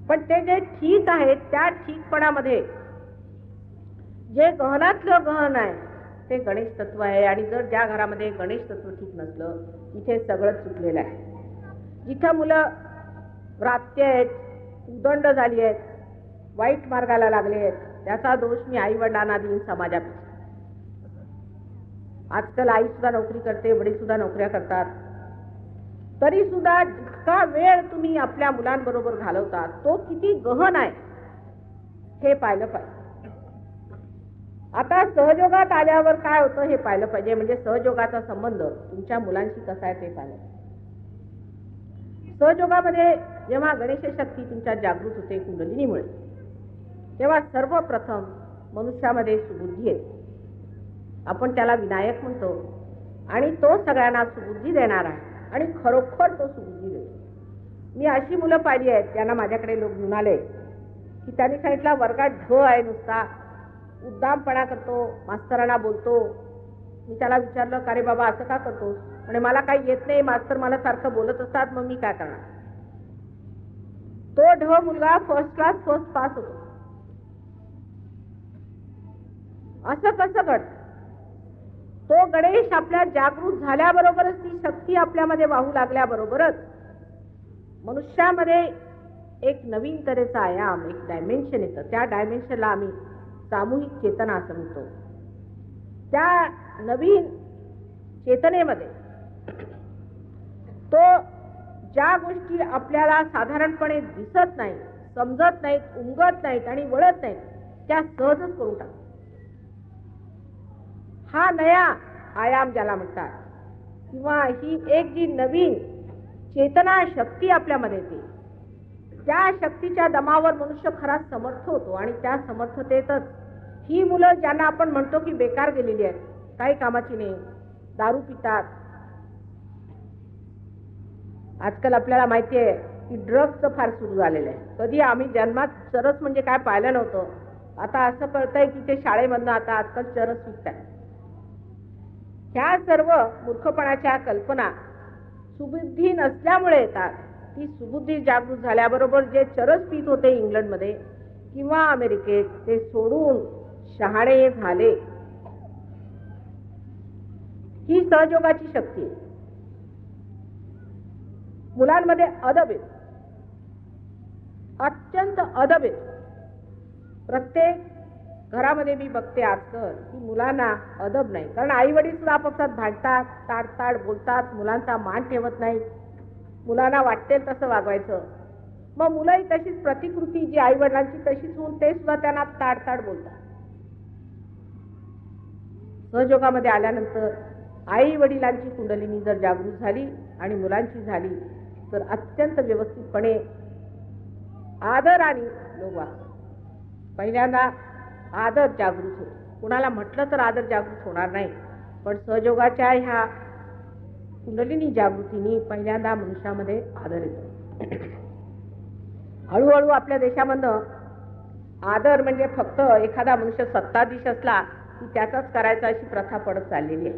पण ते जे ठीक आहे त्या ठीकपणामध्ये जे गहनातलं गहन आहे ते गणेश तत्व आहे. आणि जर ज्या घरामध्ये गणेश तत्व ठीक नसलं तिथे सगळं चुकलेलं आहे. जिथं मुलं व्रात्य आहेत, उदंड झाली आहेत, वाईट मार्गाला लागले आहेत, त्याचा दोष मी आई वडिलांना देईन, समाजापेक्षा. आजकाल आई सुद्धा नोकरी करते, वडील सुद्धा नोकऱ्या करतात, तरी सुद्धा जितका वेळ तुम्ही आपल्या मुलांबरोबर घालवता तो किती गहन आहे हे पाहिलं पाहिजे. आता सहयोगात आल्यावर काय होतं हे पाहिलं पाहिजे. म्हणजे सहयोगाचा संबंध तुमच्या मुलांशी कसा आहे ते पाहिलं. सहयोगामध्ये जेव्हा गणेश शक्ती तुमच्या जागृत होते कुंडलिनीमुळे, तेव्हा सर्वप्रथम मनुष्यामध्ये सुबुद्धी येते. आपण त्याला विनायक म्हणतो आणि तो सगळ्यांना सुबुद्धी देणार आहे आणि खरोखर तो सुबुद्धी देतो. मी अशी मुलं पाहिली आहेत, त्यांना माझ्याकडे लोक घेऊन आले की त्यांनी सांगितलं वर्गात ढ आहे नुसता, उद्दामपणा करतो, मास्तरांना बोलतो. मी त्याला विचारलं का रे बाबा असं का करतोस? म्हणजे मला काही येत नाही, मास्तर मला सारखं बोलत असतात, मग मी काय करणार. तो ढ मुलगा फर्स्ट क्लास फर्स्ट पास होतो. असं कसं घडतं? तो गणेश आपल्या जागृत झाल्याबरोबरच, ती शक्ती आपल्यामध्ये वाहू लागल्याबरोबरच मनुष्यामध्ये एक नवीन तऱ्हेचा आयाम, एक डायमेन्शन येतं. त्या डायमेन्शनला आम्ही सामूहिक चेतना असं म्हणतो. त्या नवीन चेतनेमध्ये तो ज्या गोष्टी आपल्याला साधारणपणे दिसत नाहीत, समजत नाहीत, उमगत नाहीत आणि वळत नाहीत, त्या सहजच करून टाकतात. हा नया आयाम ज्याला म्हणतात, किंवा ही एक जी नवीन चेतना शक्ती आपल्यामध्ये येते, त्या शक्तीच्या दमावर मनुष्य खरा समर्थ होतो. आणि त्या समर्थतेतच ही मुलं ज्यांना आपण म्हणतो की बेकार गेलेली आहेत, काही कामाची नाही, दारू पितात. आजकाल आपल्याला माहिती आहे की ड्रग्सचं फार सुरू झालेलं आहे. कधी आम्ही जन्मात चरस म्हणजे काय पाहिलं नव्हतं. आता असं कळतंय की ते शाळेमधनं आता आजकाल चरस विकतात. ह्या सर्व मूर्खपणाच्या कल्पना सुबुद्धी नसल्यामुळे येतात. ती सुबुद्धी जागृत झाल्याबरोबर जे चरस पीत होते इंग्लंडमध्ये किंवा अमेरिकेत, ते सोडून शहाणे झाले. ही सहयोगाची शक्ती आहे. मुलांमध्ये अदब आहे, अत्यंत अदब आहे. प्रत्येक घरामध्ये मी बघते आजकाल की मुलांना अदब नाही. कारण आई वडील सुद्धा आपापसात भांडतात, ताडताड बोलतात, मुलांचा मान ठेवत नाही, मुलांना वाटेल तसं वागवायचं. मग मुलंही तशीच प्रतिकृती जी आई वडिलांची तशीच होऊन ते सुद्धा त्यांना ताडताड बोलतात. सहयोगामध्ये आल्यानंतर आई वडिलांची कुंडलिनी जर जागृत झाली आणि मुलांची झाली तर अत्यंत व्यवस्थितपणे आदराने लोक वागतात. पहिल्यांदा आदर जागृत होतो. कुणाला म्हटलं तर आदर जागृत होणार नाही, पण सहयोगाच्या ह्या कुंडलिनी जागृतीने पहिल्यांदा मनुष्यामध्ये आदर येतो. हळूहळू आपल्या देशामधनं आदर म्हणजे फक्त एखादा मनुष्य सत्ताधीश असला की त्याचाच करायचा अशी प्रथा पडत चाललेली आहे.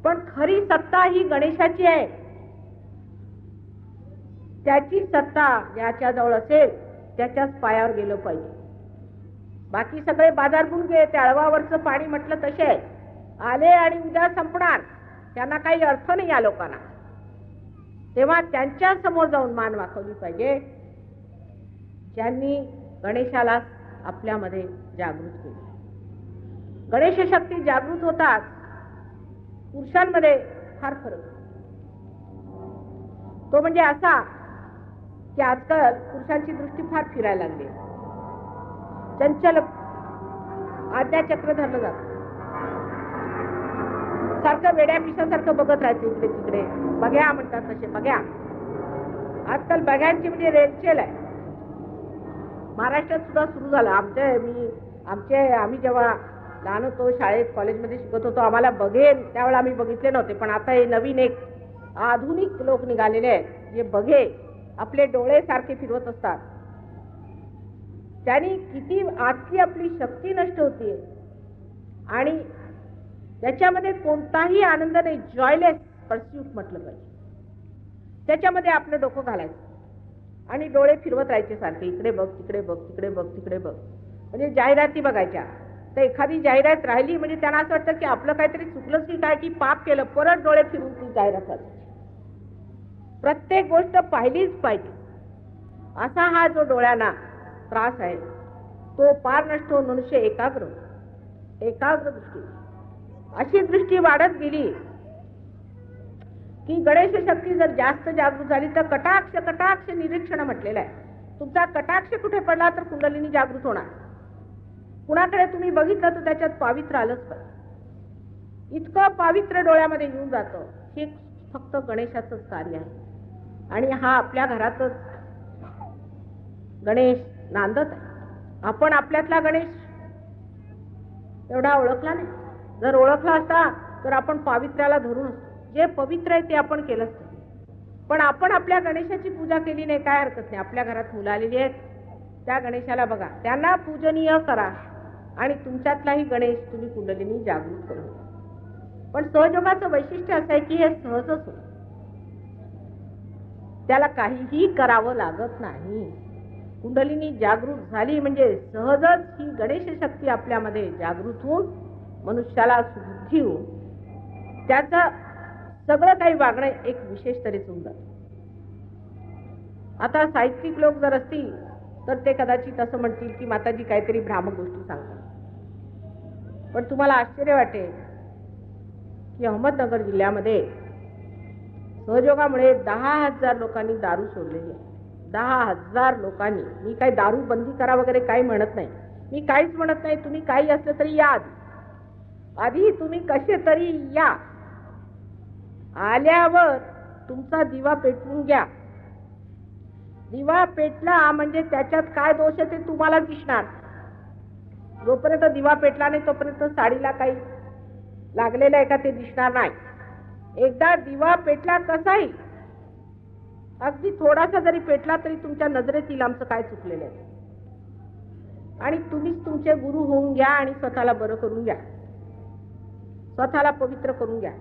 पण खरी सत्ता ही गणेशाची आहे. त्याची सत्ता ज्याच्याजवळ असेल त्याच्याच पायावर गेलं पाहिजे. बाकी सगळे बाजारबुणगे त्याळवावरचं पाणी म्हटलं तसे आले आणि उद्या संपणार, त्यांना काही अर्थ नाही या लोकांना. तेव्हा त्यांच्या समोर जाऊन मान वाकवली पाहिजे ज्यांनी गणेशाला आपल्यामध्ये जागृत केली. गणेश शक्ती जागृत होतात. पुरुषांमध्ये फार फरक तो म्हणजे असा की आजकाल पुरुषांची दृष्टी फार फिरायला लागली. चंचल आज्ञाचक्र धरलं जातं. सारखं वेड्या पिशासारखं बघत राहायचं इकडे तिकडे. बघ्या म्हणतात तसे बघ्या. आजकाल बघ्यांची म्हणजे रेलचेल आहे. महाराष्ट्रात सुद्धा सुरू झालं. आम्ही जेव्हा लहान होतो, शाळेत कॉलेजमध्ये शिकत होतो, आम्हाला बघेन त्यावेळेला आम्ही बघितले नव्हते. पण आता हे नवीन एक आधुनिक लोक निघालेले आहेत जे बघे आपले डोळे सारखे फिरवत असतात. त्यांनी किती आतली आपली शक्ती नष्ट होतीये आणि त्याच्यामध्ये कोणताही आनंद नाही. जॉयलेस परस्यूट म्हटलं पाहिजे. त्याच्यामध्ये आपलं डोकं घालायचं आणि डोळे फिरवत राहायचे सारखे. इकडे बघ, तिकडे बघ, तिकडे बघ, तिकडे बघ. म्हणजे जाहिराती बघायच्या. तर एखादी जाहिरात राहिली म्हणजे त्यांना असं वाटतं की आपलं काहीतरी चुकलंच की काय, की पाप केलं. परत डोळे फिरून ती जाहिरात वाचायची. प्रत्येक गोष्ट पाहिलीच पाहिजे असा हा जो डोळ्यांना त्रास आहे तो पार नष्ट होऊन मनुष्य एकाग्र दृष्टी, अशी दृष्टी वाढत गेली की गणेश शक्ती जर जास्त जागृत झाली तर कटाक्ष निरीक्षण म्हटलेलं आहे. तुमचा कटाक्ष कुठे पडला तर कुंडलिनी जागृत होणार. कुणाकडे तुम्ही बघितलं तर त्याच्यात पावित्र्य आलंच पाहिजे. इतकं पावित्र्य डोळ्यामध्ये येऊन जातं. हे फक्त गणेशाचंच कार्य आहे आणि हा आपल्या घरातच गणेश नांदत आहे. आपण आपल्यातला गणेश एवढा ओळखला नाही. जर ओळखला असता तर आपण पावित्र्याला धरून असतो. जे पवित्र आहे ते आपण केलं असतं. पण आपण आपल्या गणेशाची पूजा केली नाही. काय हरकत नाही. आपल्या घरात मुलं आलेली आहेत, त्या गणेशाला बघा, त्यांना पूजनीय करा आणि तुमच्यातलाही गणेश तुम्ही कुंडलिनी जागृत करू. पण सहयोगाचं वैशिष्ट्य असं आहे की हे सहजच होतं. त्याला काहीही करावं लागत नाही. कुंडलिनी जागृत झाली म्हणजे सहजच ही गणेश शक्ती आपल्यामध्ये जागृत होऊन मनुष्याला सुबुद्धी होऊन त्याचं सगळं काही वागणं एक विशेष तऱ्हेच होऊन जातं. आता साहित्यिक लोक जर असतील तर ते कदाचित असं म्हणतील की माताजी काहीतरी भ्रामक गोष्टी सांगतात. पण तुम्हाला आश्चर्य वाटेल की अहमदनगर जिल्ह्यामध्ये सहयोगामुळे 10,000 लोकांनी दारू सोडलेली आहे. 10,000 लोकांनी. मी काही दारू बंदी करा वगैरे काही म्हणत नाही, मी काहीच म्हणत नाही. तुम्ही काही असलं तरी या आधी तुम्ही कसे तरी या. आल्यावर तुमचा दिवा पेटवून घ्या. दिवा पेटला म्हणजे त्याच्यात काय दोष आहे ते तुम्हाला दिसणार. जोपर्यंत दिवा पेटला नाही तोपर्यंत साडीला काही लागलेलं आहे का ते दिसणार नाही. एकदा दिवा पेटला कसाही, अगदी थोडासा जरी पेटला तरी तुमच्या नजरेत येईल आमचं काय चुकलेलं आहे. आणि तुम्हीच तुमचे गुरु होऊन घ्या आणि स्वतःला बरं करून घ्या, स्वतःला पवित्र करून घ्या.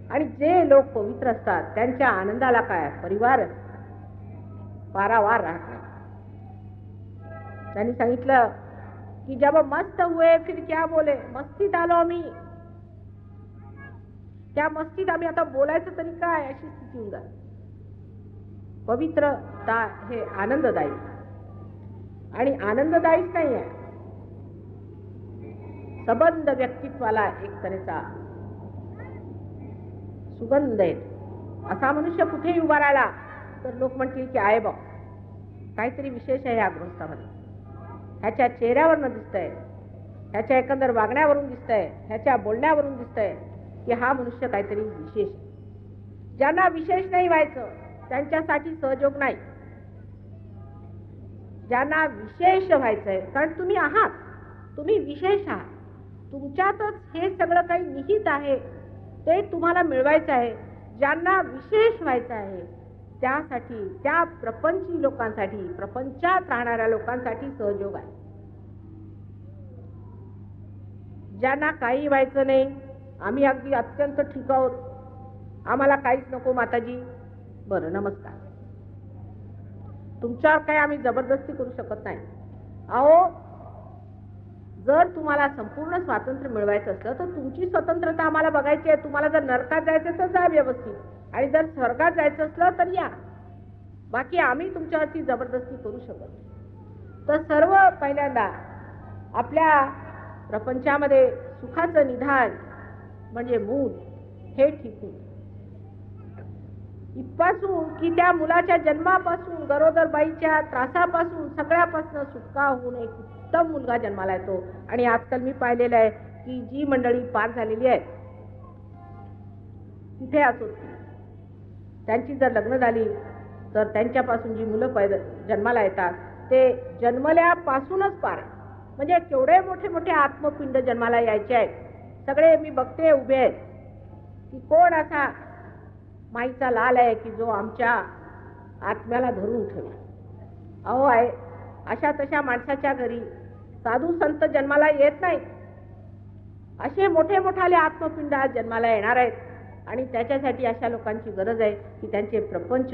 आणि जे लोक पवित्र असतात त्यांच्या आनंदाला काय परिवार पारावार राहत नाही. त्यांनी सांगितलं की जब मस्त हुए फिर क्या बोले. मस्तीत आलो आम्ही, त्या मस्तीत आम्ही आता बोलायचं तरी काय अशी स्थिती होऊन जाते. पवित्रता हे आनंददायी आणि आनंददायीच नाही आहे, सबंध व्यक्तित्वाला एक तऱ्हेचा सुगंध आहे. असा मनुष्य कुठेही उभा राहिला तर लोक म्हणतील की आहे बा काहीतरी विशेष आहे या गृहस्थामध्ये. ह्याच्या चेहऱ्यावरनं दिसतंय, ह्याच्या एकंदर वागण्यावरून दिसतंय, ह्याच्या बोलण्यावरून दिसतंय की हा मनुष्य काहीतरी विशेष. ज्यांना विशेष नाही व्हायचं त्यांच्यासाठी सहयोग नाही. ज्यांना विशेष व्हायचंय, कारण तुम्ही आहात, तुम्ही विशेष आहात, तुमच्यातच हे सगळं काही निहित आहे, ते तुम्हाला मिळवायचं आहे. ज्यांना विशेष व्हायचं आहे त्यासाठी, त्या प्रपंची लोकांसाठी, प्रपंचात राहणाऱ्या लोकांसाठी सहयोग आहे. ज्यांना काही व्हायचं नाही, आम्ही अगदी अत्यंत ठीक आहोत, आम्हाला काहीच नको माताजी, बरं नमस्कार, तुमच्यावर काही आम्ही जबरदस्ती करू शकत नाही. अहो जर तुम्हाला संपूर्ण स्वातंत्र्य मिळवायचं असलं तर तुमची स्वतंत्रता आम्हाला बघायची आहे. तुम्हाला जर नरकात जायचं तर जा व्यवस्थित, आणि जर स्वर्गात जायचं असलं तर या. बाकी आम्ही तुमच्यावरती जबरदस्ती करू शकत नाही. तर सर्व पहिल्यांदा आपल्या प्रपंचामध्ये सुखाचं निधान म्हणजे मूल हे ठीक होईल. इथपासून की त्या मुलाच्या जन्मापासून, गरोदर बाईच्या त्रासापासून, सगळ्यापासून सुटका होऊन एक उत्तम मुलगा जन्माला येतो. आणि आजकाल मी पाहिलेलं आहे की जी मंडळी पार झालेली आहे तिथे असो, त्यांची जर लग्न झाली तर त्यांच्यापासून जी मुलं जन्माला येतात ते जन्मल्यापासूनच पार आहे. म्हणजे केवढे मोठे मोठे आत्मपिंड जन्माला यायचे आहेत. सगळे मी बघते उभे आहेत की कोण असा माईचा लाल आहे की जो आमच्या आत्म्याला धरून ठेवला. अहो आहे अशा तशा माणसाच्या घरी साधू संत जन्माला येत नाही. असे मोठे मोठाले आत्मपिंड आज जन्माला येणार आहेत. आणि त्याच्यासाठी अशा लोकांची गरज आहे की त्यांचे प्रपंच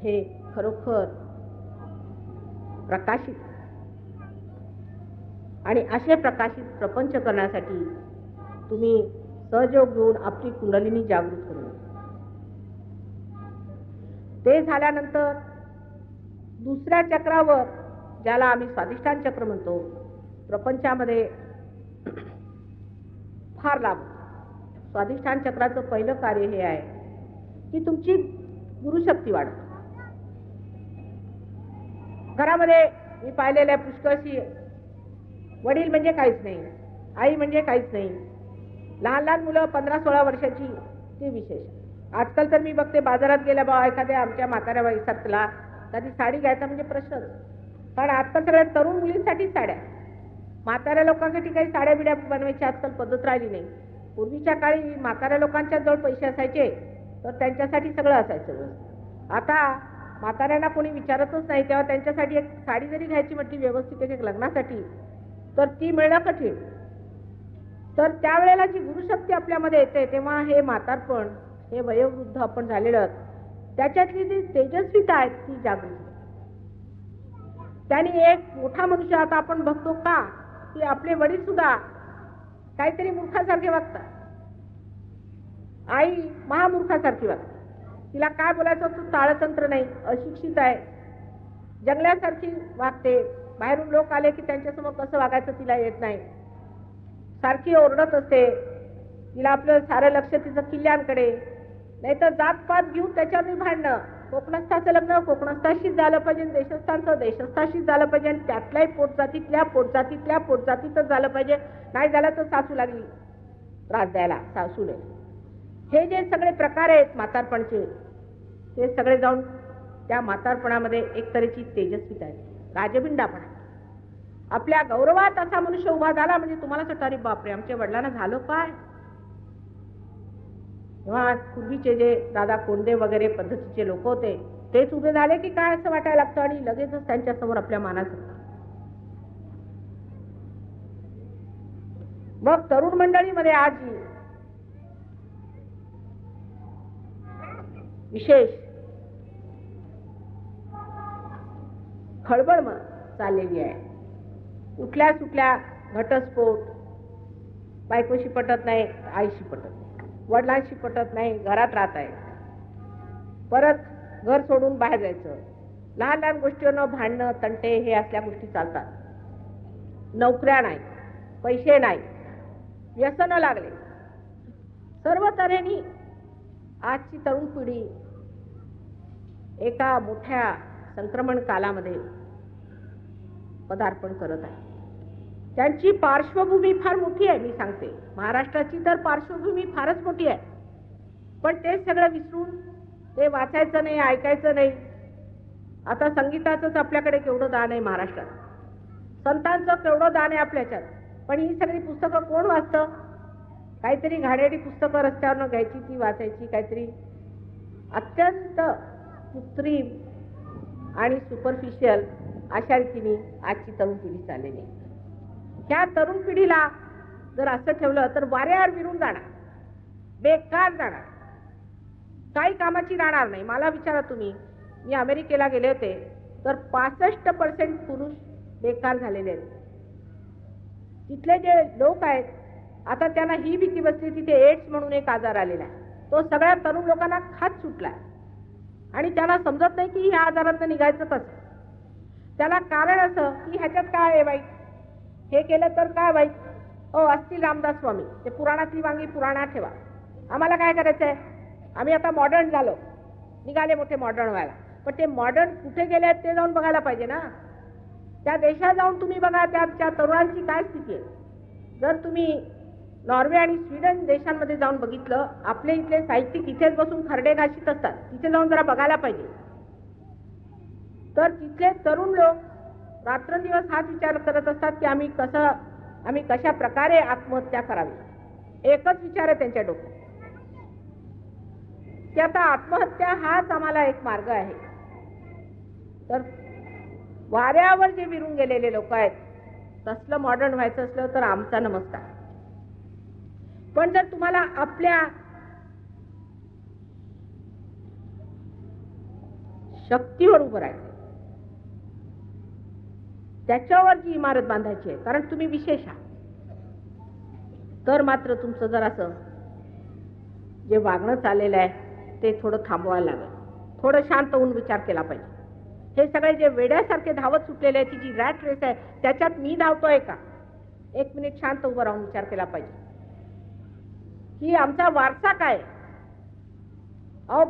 हे खरोखर प्रकाशित, आणि असे प्रकाशित प्रपंच करण्यासाठी तुम्ही सहयोग घेऊन आपली कुंडलिनी जागृत करू. ते झाल्यानंतर दुसऱ्या चक्रावर, ज्याला आम्ही स्वाधिष्ठान चक्र म्हणतो, प्रपंचामध्ये फार लाभ. स्वाधिष्ठान चक्राचं पहिलं कार्य हे आहे की तुमची गुरुशक्ती वाढते. घरामध्ये मी पाहिलेलं आहे पुष्कळशी वडील म्हणजे काहीच नाही, आई म्हणजे काहीच नाही, लहान लहान मुलं 15-16 वर्षाची ती विशेष. आजकाल तर मी बघते बाजारात गेल्या बा एखाद्या आमच्या म्हाताऱ्या वयस्कला कधी साडी घ्यायचा म्हणजे प्रश्नच. कारण आजकाल सगळ्या तरुण मुलींसाठी साड्या, म्हाताऱ्या लोकांसाठी काही साड्या बिड्या बनवायची आजकाल पद्धत राहिली नाही. पूर्वीच्या काळी म्हाताऱ्या लोकांच्या जवळ पैसे असायचे तर त्यांच्यासाठी सगळं असायचं. आता म्हाताऱ्यांना कोणी विचारतच नाही, तेव्हा त्यांच्यासाठी एक साडी जरी घ्यायची म्हटली व्यवस्थित एक लग्नासाठी तर ती मिळणं कठीण. तर त्यावेळेला जी गुरुशक्ती आपल्यामध्ये येते तेव्हा हे म्हातारपण, हे वयोवृद्ध आपण झालेलं, त्याच्यातली जी तेजस्विता आहे ती जागृत. त्यांनी एक मोठा मनुष्य, आता आपण बघतो का की आपले वडील सुद्धा काहीतरी मूर्खासारखे वागतात, आई महामूर्खासारखी वागते. तिला काय बोलायचं होतं ताळतंत्र नाही, अशिक्षित आहे, जंगल्यासारखी वागते. बाहेरून लोक आले की त्यांच्यासमोर कसं वागायचं तिला येत नाही, सारखी ओरडत असते. तिला आपलं सारं लक्ष तिचं किल्ल्यांकडे, नाही तर जातपात घेऊन त्याच्यावर भांडणं. कोकणस्थाचं लग्न कोकणस्थाशीच झालं पाहिजे, देशस्थांचं देशस्थाशीच झालं पाहिजे, आणि त्यातल्याही पोटजातीतच झालं पाहिजे. नाही झालं तर सासू लागली त्रास द्यायला सासूने. हे जे सगळे प्रकार आहेत म्हातारपणचे, ते सगळे जाऊन त्या म्हातारपणामध्ये एक तऱ्हेची तेजस्विता आहे, राजबिंडापणा. आपल्या गौरवात असा मनुष्य उभा झाला म्हणजे तुम्हाला असं अरे बापरे आमच्या वडिलांना झालं काय. तेव्हा पूर्वीचे जे दादा कोंडे वगैरे पद्धतीचे लोक होते तेच उभे झाले की काय असं वाटायला लागतं, आणि लगेचच त्यांच्या समोर आपल्या मानाचं. मग तरुण मंडळीमध्ये आज विशेष खळबळ चाललेली आहे. उठल्या सुटल्या घटस्फोट, बायकोशी पटत नाही, आईशी पटत नाही, वडिलांशी पटत नाही, घरात राहत आहे, परत घर सोडून बाहेर जायचं, लहान लहान गोष्टींवर भांडणं तंटे हे असल्या गोष्टी चालतात. नोकऱ्या नाही, पैसे नाही, व्यसन लागले. सर्व तऱ्हेने आजची तरुण पिढी एका मोठ्या संक्रमण कालामध्ये पदार्पण करत आहे. त्यांची पार्श्वभूमी फार मोठी आहे. मी सांगते महाराष्ट्राची तर पार्श्वभूमी फारच मोठी आहे, पण ते सगळं विसरून ते वाचायचं नाही, ऐकायचं नाही. आता संगीताचंच आपल्याकडे केवढं दान आहे महाराष्ट्रात, संतांचं केवढं दान आहे आपल्याच्यात, पण ही सगळी पुस्तकं कोण वाचतं. काहीतरी घाणेरडी पुस्तकं रस्त्यावरनं घ्यायची, ती वाचायची, काहीतरी अत्यंत कृत्रिम आणि सुपरफिशियल अशा रीतीने आजची तरुण पिढी चाललेली आहे. त्या तरुण पिढीला जर असं ठेवलं तर वाऱ्यावर विरून जाणार, बेकार जाणार, काही कामाची राहणार नाही. मला विचारा तुम्ही, मी अमेरिकेला गेले होते तर 65% पुरुष बेकार झालेले आहेत. तिथले जे लोक आहेत आता त्यांना ही भीती बसली, तिथे एड्स म्हणून एक आजार आलेला आहे, तो सगळ्या तरुण लोकांना खात सुटलाय आणि त्यांना समजत नाही की ह्या आजारातून निघायचं कसं. त्याला कारण असं की ह्याच्यात काय आहे वाईट, हे केलं तर काय वाईट. असतील रामदास स्वामी, ते पुराणातली वांगी पुराणात ठेवा, आम्हाला काय करायचं आहे, आम्ही आता मॉडर्न झालो, निघाले मोठे मॉडर्न व्हायला, पण ते मॉडर्न कुठे गेले आहेत ते जाऊन बघायला पाहिजे ना. त्या देशात जाऊन तुम्ही बघा त्या तरुणांची काय स्थिती आहे. जर तुम्ही नॉर्वे आणि स्वीडन देशांमध्ये जाऊन बघितलं, आपले इथले साहित्यिक इथेच बसून खरडे घाशीत असतात, तिथे जाऊन जरा बघायला पाहिजे. तर तिथले तरुण लोक रात्रंदिवस हाच विचार करत असतात की आम्ही कशा प्रकारे आत्महत्या करावी. एकच विचार आहे त्यांच्या डोक्यात की आता आत्महत्या हाच आम्हाला एक मार्ग आहे. तर वाऱ्यावर जे विरून गेलेले लोक आहेत, तसलं मॉडर्न व्हायचं असलं तर आमचा नमस्कार. पण जर तुम्हाला आपल्या शक्तीवर उभं राहायचं, त्याच्यावर जी इमारत बांधायची आहे, कारण तुम्ही विशेष आहात, तर मात्र तुमचं जर असं जे वागणं चाललेलं आहे ते थोडं थांबवायला लागेल, थोडं शांत होऊन विचार केला पाहिजे. हे सगळे जे वेड्यासारखे धावत सुटलेले आहे, ती जी रॅट रेस आहे, त्याच्यात मी धावतोय का, एक मिनिट शांत उभं राहून विचार केला पाहिजे की आमचा वारसा काय.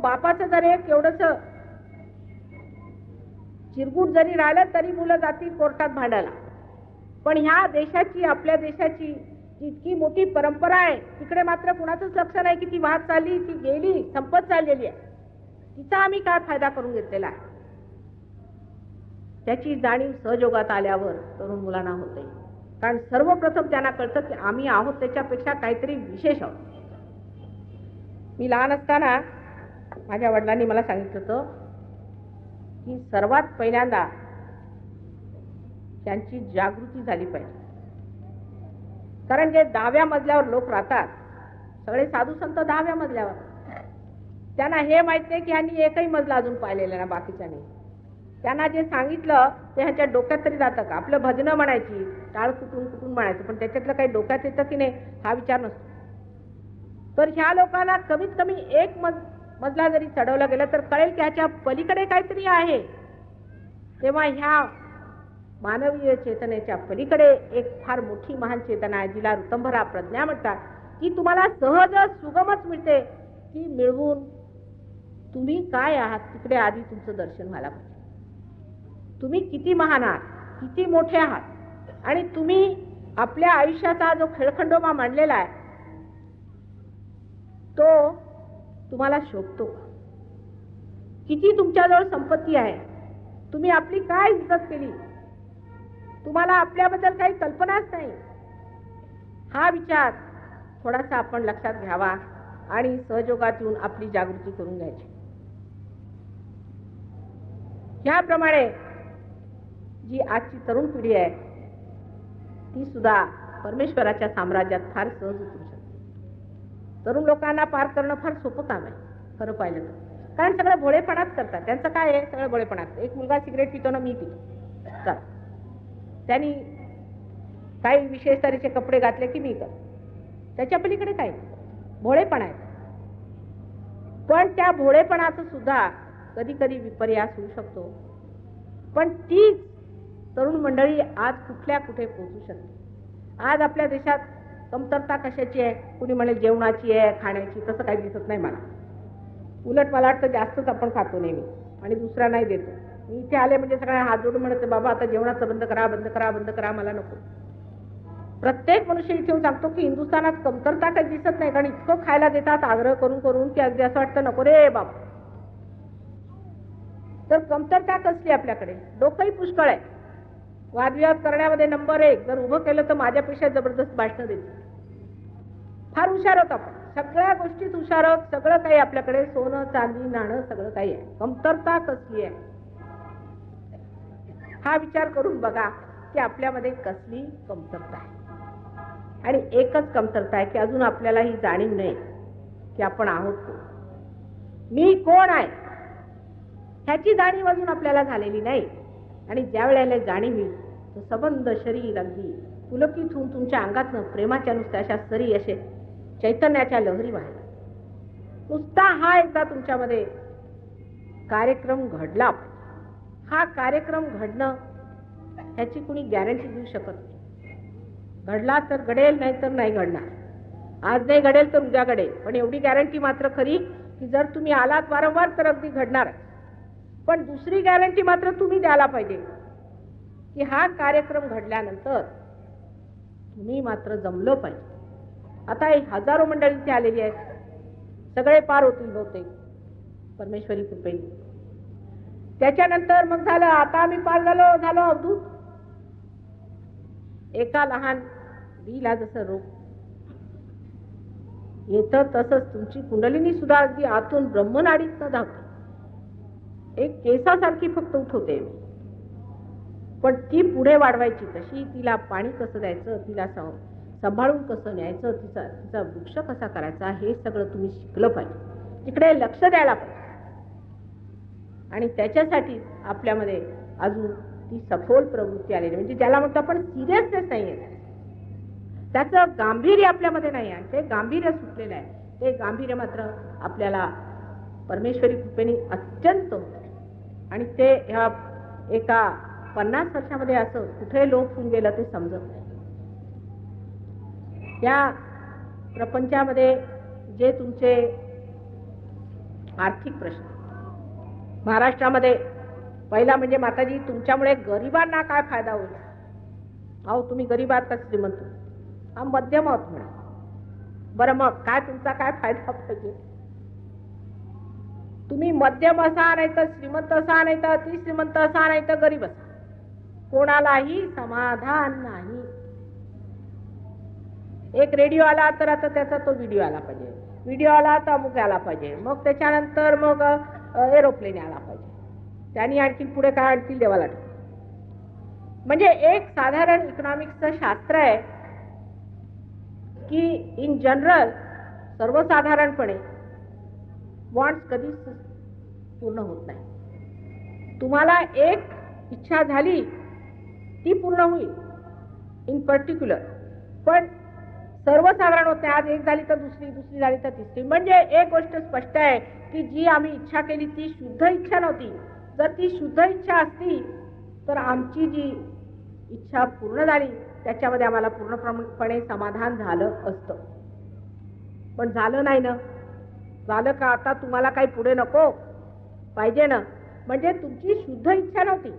बापाचं जर एक एवढंच चिरगुट जरी राहिलं तरी मुलं जातील कोर्टात भांडायला, पण ह्या देशाची, आपल्या देशाची इतकी मोठी परंपरा आहे, तिकडे मात्र कुणाचंच लक्ष नाही की ती वाहत चालली, ती गेली, संपत चाललेली आहे, तिचा आम्ही काय फायदा करून घेतलेला आहे. त्याची जाणीव सहयोगात आल्यावर तरुण मुलांना होते, कारण सर्वप्रथम त्यांना कळतं की आम्ही आहोत त्याच्यापेक्षा काहीतरी विशेष आहोत. मी लहान असताना माझ्या वडिलांनी मला सांगितलं होतं की सर्वात पहिल्यांदा त्यांची जागृती झाली पाहिजे, कारण जे 10व्या मजल्यावर लोक राहतात, सगळे साधू संत 10व्या मजल्यावर, त्यांना हे माहित नाही की ह्यांनी एकही मजला अजून पाहिलेला ना, बाकीच्याने त्यांना जे सांगितलं ते ह्याच्या डोक्यात तरी जातं का. आपलं भजनं म्हणायची, टाळ कुठून कुठून म्हणायचं, पण त्याच्यातलं काही डोक्यात येतं की नाही हा विचार नसतो. तर ह्या लोकांना कमीत कमी एक मजला जरी चढवला गेला तर कळेल की ह्याच्या पलीकडे काहीतरी आहे. तेव्हा ह्या मानवीय चेतनेच्या पलीकडे एक फार मोठी महान चेतना आहे, जिला ऋतंभरा प्रज्ञा म्हणतात, की तुम्हाला सहज सुगमच मिळते, ती मिळवून तुम्ही काय आहात तिकडे आधी तुमचं दर्शन व्हायला पाहिजे. तुम्ही किती महान आहात, किती मोठे आहात, आणि तुम्ही आपल्या आयुष्याचा जो खेळखंडोबा मांडलेला आहे तो तुम्हाला शोभतो का? किती तुमच्याजवळ संपत्ती आहे, तुम्ही आपली काय इज्जत केली, तुम्हाला आपल्याबद्दल काही कल्पनाच नाही. हा विचार थोडासा आपण लक्षात घ्यावा आणि सहयोगात येऊन आपली जागृती करून घ्यायची. ह्याप्रमाणे जी आजची तरुण पिढी आहे ती सुद्धा परमेश्वराच्या साम्राज्यात फार सहज उतरू शकते. तरुण लोकांना पार करणं फार सोपं काम आहे खरं पाहिलं तर, कारण सगळं भोळेपणात करतात. त्यांचं काय आहे, सगळं भोळेपणात. एक मुलगा सिगरेट पितो ना मी पितो, चल त्यांनी काही विशेष तऱ्हेचे कपडे घातले की मी कर, त्याच्या पलीकडे काय भोळेपणा आहे. पण त्या भोळेपणाचं सुद्धा कधी कधी विपर्यास होऊ शकतो. पण ती तरुण मंडळी आज कुठल्या कुठे पोहोचू शकते. आज आपल्या देशात कमतरता कशाची आहे, कुणी म्हणेल जेवणाची आहे, खाण्याची, तसं काही दिसत नाही मला. उलट मला वाटतं जास्तच आपण खातो नेहमी आणि दुसरा नाही देतो. मी इथे आले म्हणजे सगळ्या हात जोडून म्हणते बाबा आता जेवणाचं बंद करा, बंद करा, बंद करा, मला नको. प्रत्येक मनुष्य इथे सांगतो की हिंदुस्थानात कमतरता काही दिसत नाही, कारण इतकं खायला देतात आग्रह करून करून की अगदी असं वाटतं नको रे बाबा. तर कमतरता कसली आपल्याकडे, डोकंही पुष्कळ आहे. वादविवाद करण्यामध्ये नंबर 1. जर उभं केलं तर माझ्यापेक्षा जबरदस्त भाषणं देते. फार हुशार आहोत आपण, सगळ्या गोष्टीत हुशार आहोत. सगळं काही आपल्याकडे, सोनं चांदी नाणं सगळं काही आहे. कमतरता कसली आहे हा विचार करून बघा की आपल्यामध्ये कसली कमतरता आहे. आणि एकच कमतरता आहे की अजून आपल्याला ही जाणीव नाही की आपण आहोत कोण, मी कोण आहे ह्याची जाणीव अजून आपल्याला झालेली नाही. आणि ज्या वेळेला जाणीव होईल तर सबंध शरीर अगदी पुलकित होऊन तुमच्या अंगातनं प्रेमाच्या नुसत्या अशा सरी असे चैतन्याच्या लहरी वाहतात. नुसता हा एकदा तुमच्यामध्ये कार्यक्रम घडला. हा कार्यक्रम घडणं ह्याची कुणी गॅरंटी देऊ शकत नाही. घडला तर घडेल, नाही तर नाही घडणार. आज नाही घडेल तर उद्या घडेल, पण एवढी गॅरंटी मात्र खरी की जर तुम्ही आलात वारंवार तर अगदी घडणार. पण दुसरी गॅरंटी मात्र तुम्ही द्यायला पाहिजे की हा कार्यक्रम घडल्यानंतर तुम्ही मात्र जमलं पाहिजे. आता हजारो मंडळी इथे आलेली आहेत, सगळे पार होतील बहुतेक परमेश्वरी कृपेने. त्याच्यानंतर मग झालं, आता आम्ही पार झालो अवधूत. एका लहान बीला जसं रोग येतं तसंच तुमची कुंडलिनी सुद्धा अगदी आतून ब्रह्मनाडीत न धावते. एक केसासारखी फक्त उठवते, पण ती पुढे वाढवायची कशी, तिला पाणी कसं द्यायचं, तिला सांभाळून कसं न्यायचं, तिचा वृक्ष कसा करायचा, हे सगळं तुम्ही शिकलं पाहिजे. तिकडे लक्ष द्यायला पाहिजे. आणि त्याच्यासाठी आपल्यामध्ये अजून ती सखोल प्रवृत्ती आलेली, म्हणजे ज्याला म्हणतो आपण सिरियसनेस नाही आहे, त्याचं गांभीर्य आपल्यामध्ये नाही आहे. ते गांभीर्य सुटलेलं आहे. ते गांभीर्य मात्र आपल्याला परमेश्वरी कृपेने अत्यंत होतं. आणि ते ह्या एका 50 वर्षामध्ये असं कुठे लोप होऊन गेलं ते समजत नाही. या प्रपंचामध्ये जे तुमचे आर्थिक प्रश्न, महाराष्ट्रामध्ये पहिला म्हणजे माताजी तुमच्यामुळे गरिबांना काय फायदा होईल. अहो तुम्ही गरीब आहात का श्रीमंत, हा मध्यम आहोत म्हणा. बरं मग काय तुमचा काय फायदा पाहिजे. तुम्ही मध्यम असा नाही तर श्रीमंत असा नाही तर अति श्रीमंत असा नाही तर गरीब असा, कोणालाही समाधान नाही. एक रेडिओ आला तर आता त्याचा तो व्हिडिओ आला पाहिजे, व्हिडिओ आला तर अमुक आला पाहिजे, मग त्याच्यानंतर मग एरोप्लेन आला पाहिजे, त्यांनी आणखी पुढे काय आणतील देवाला. म्हणजे एक साधारण इकॉनॉमिक्सचं शास्त्र आहे की इन जनरल सर्वसाधारणपणे वॉन्ट्स कधीच पूर्ण होत नाही. तुम्हाला एक इच्छा झाली ती पूर्ण होईल इन पर्टिक्युलर, पण सर्वसाधारण होत नाही. आज एक झाली तर दुसरी, दुसरी झाली तर तिसरी. म्हणजे एक गोष्ट स्पष्ट आहे की जी आम्ही इच्छा केली ती शुद्ध इच्छा नव्हती. जर ती शुद्ध इच्छा असती तर आमची जी इच्छा पूर्ण झाली त्याच्यामध्ये आम्हाला पूर्णपणे समाधान झालं असतं, पण झालं नाही ना. झालं का आता तुम्हाला काही पुढे नको पाहिजे ना? म्हणजे तुमची शुद्ध इच्छा नव्हती.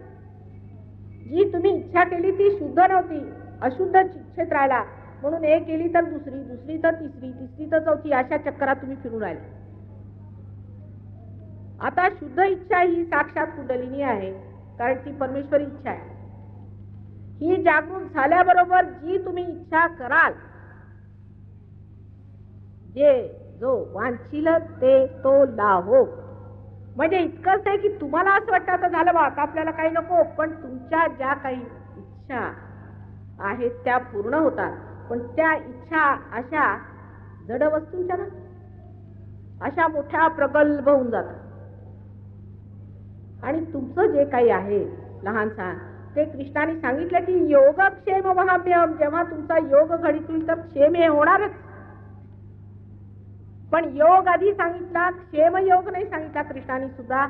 जी तुम्ही इच्छा केली ती शुद्ध नव्हती, अशुद्ध इच्छेत राहिला. म्हणून एक केली तर दुसरी, दुसरी तर तिसरी, तिसरी तर चौथी, अशा चक्करात तुम्ही फिरून राहिले. आता शुद्ध इच्छा ही साक्षात कुंडलिनी आहे, कारण ती परमेश्वरी इच्छा आहे. ही जागृत झाल्याबरोबर जी तुम्ही इच्छा कराल, जे जो वांछील ते तो लाभो. म्हणजे इतकंच आहे की तुम्हाला असं वाटतं आता झालं बा, आता आपल्याला काही नको, पण तुमच्या ज्या काही इच्छा आहेत त्या पूर्ण होतात. पण त्या इच्छा अशा जड वस्तूंच्या ना, अशा मोठ्या प्रगल्भ होऊन जातात. आणि तुमचं जे काही आहे लहान सहान ते कृष्णाने सांगितलं की योगक्षेम वहाम्यहम. जेव्हा तुमचा योग घडीत होईल तर क्षेम हे होणारच. पण योग आधी सांगितला, क्षेम योग नाही सांगितला कृष्णाने सुद्धा.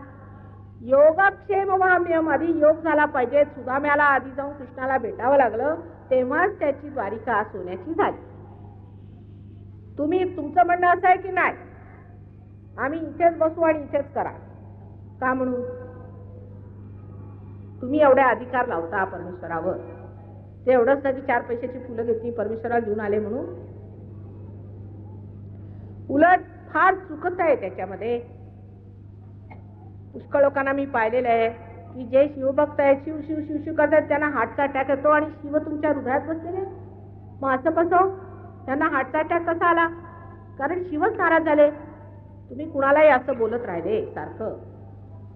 योगक्षेम वहाम्यहम, आधी योग झाला पाहिजे. सुदाम्याला आधी जाऊन कृष्णाला भेटावं लागलं, तेव्हाच त्याची द्वारिका सोन्याची झाली. तुम्ही तुमचं म्हणणं असं आहे की नाही, आम्ही इथेच बसू आणि इथेच करा का म्हणून तुम्ही एवढे अधिकार लावता परमेश्वरावर. ते एवढंच नाही की 4 पैशाची फुलं घेतली परमेश्वराला घेऊन आले म्हणून. उलट फार चुकत आहे त्याच्यामध्ये. पुष्कळ लोकांना मी पाहिलेलं आहे की जे शिवभक्त आहेत, शिव शिव शिव शिव करतात, त्यांना हार्टचा अटॅक येतो आणि शिव तुमच्या हृदयात बसलेले. मग असं कसं? त्यांना हार्टचा अटॅक कसा आला? कारण शिवच नाराज झाले. तुम्ही कुणालाही असं बोलत राहिले सारखं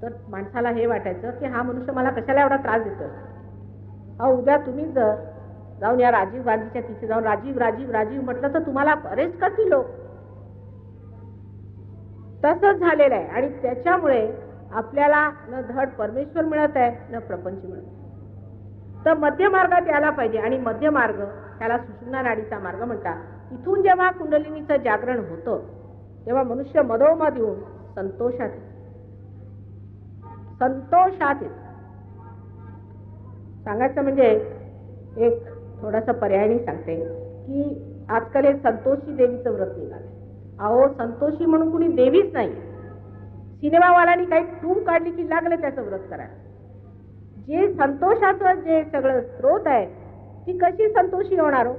तर माणसाला हे वाटायचं की हा मनुष्य मला कशाला एवढा त्रास देतोय. अहो उद्या तुम्ही जर जाऊन या राजीव गांधीच्या तिथे जाऊन राजीव राजीव राजीव म्हटलं तर तुम्हाला अरेस्ट करतील लोक. तसंच झालेलं आहे. आणि त्याच्यामुळे आपल्याला न धड परमेश्वर मिळत आहे न प्रपंच मिळत. तर मध्य मार्गात यायला पाहिजे. आणि मध्य मार्ग त्याला सुषुम्ना नाडीचा मार्ग म्हणतात. इथून जेव्हा कुंडलिनीचं जागरण होतं तेव्हा मनुष्य मधोमध येऊन संतोषात संतोषात येत. सांगायचं म्हणजे एक थोडासा पर्यायी सांगते की आजकाल हे संतोषी देवीचं व्रत निघालं. अहो संतोषी म्हणून कुणी देवीच नाही. सिनेमावाल्यांनी काही टूम काढली की लागलं त्याचं व्रत करायला. जे संतोषाचं जे सगळं स्रोत आहे ती कशी संतोषी होणार हो?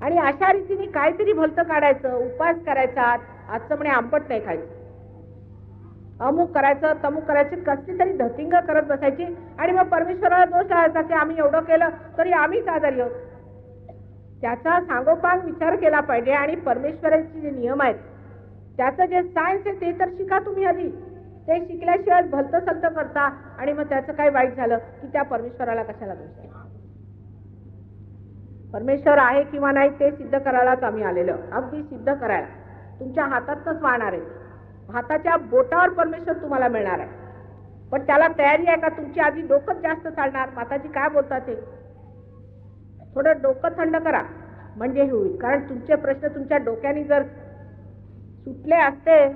आणि अशा रीतीने काहीतरी भलतं काढायचं, उपास करायचा, आजचं म्हणे आंबट नाही खायचं, अमुक करायचं तमुक करायचे, कसली तरी धतिंग करत बसायची आणि मग परमेश्वराला दोष लावायचा की आम्ही एवढं केलं तरी आम्हीच आजारी आहोत. त्याचा सांगोपांग विचार केला पाहिजे. आणि परमेश्वराचे जे नियम आहेत त्याचं जे सायन्स आहे ते तर शिका तुम्ही आधी. ते शिकल्याशिवाय भलतं सलतं करता आणि मग त्याचं काय वाईट झालं की त्या परमेश्वराला कशाला दोष आहे. परमेश्वर आहे किंवा नाही ते सिद्ध करायलाच आम्ही आलेलो, अगदी सिद्ध करायला. तुमच्या हातातच वाहणार आहे. हाताच्या बोटावर परमेश्वर तुम्हाला मिळणार आहे. पण त्याला तयारी आहे का? तुमची आधी डोकं जास्त चालणार. माताजी काय बोलतात ते थोडं डोकं थंड करा म्हणजे होईल. कारण तुमचे प्रश्न तुमच्या डोक्याने जर सुटले असते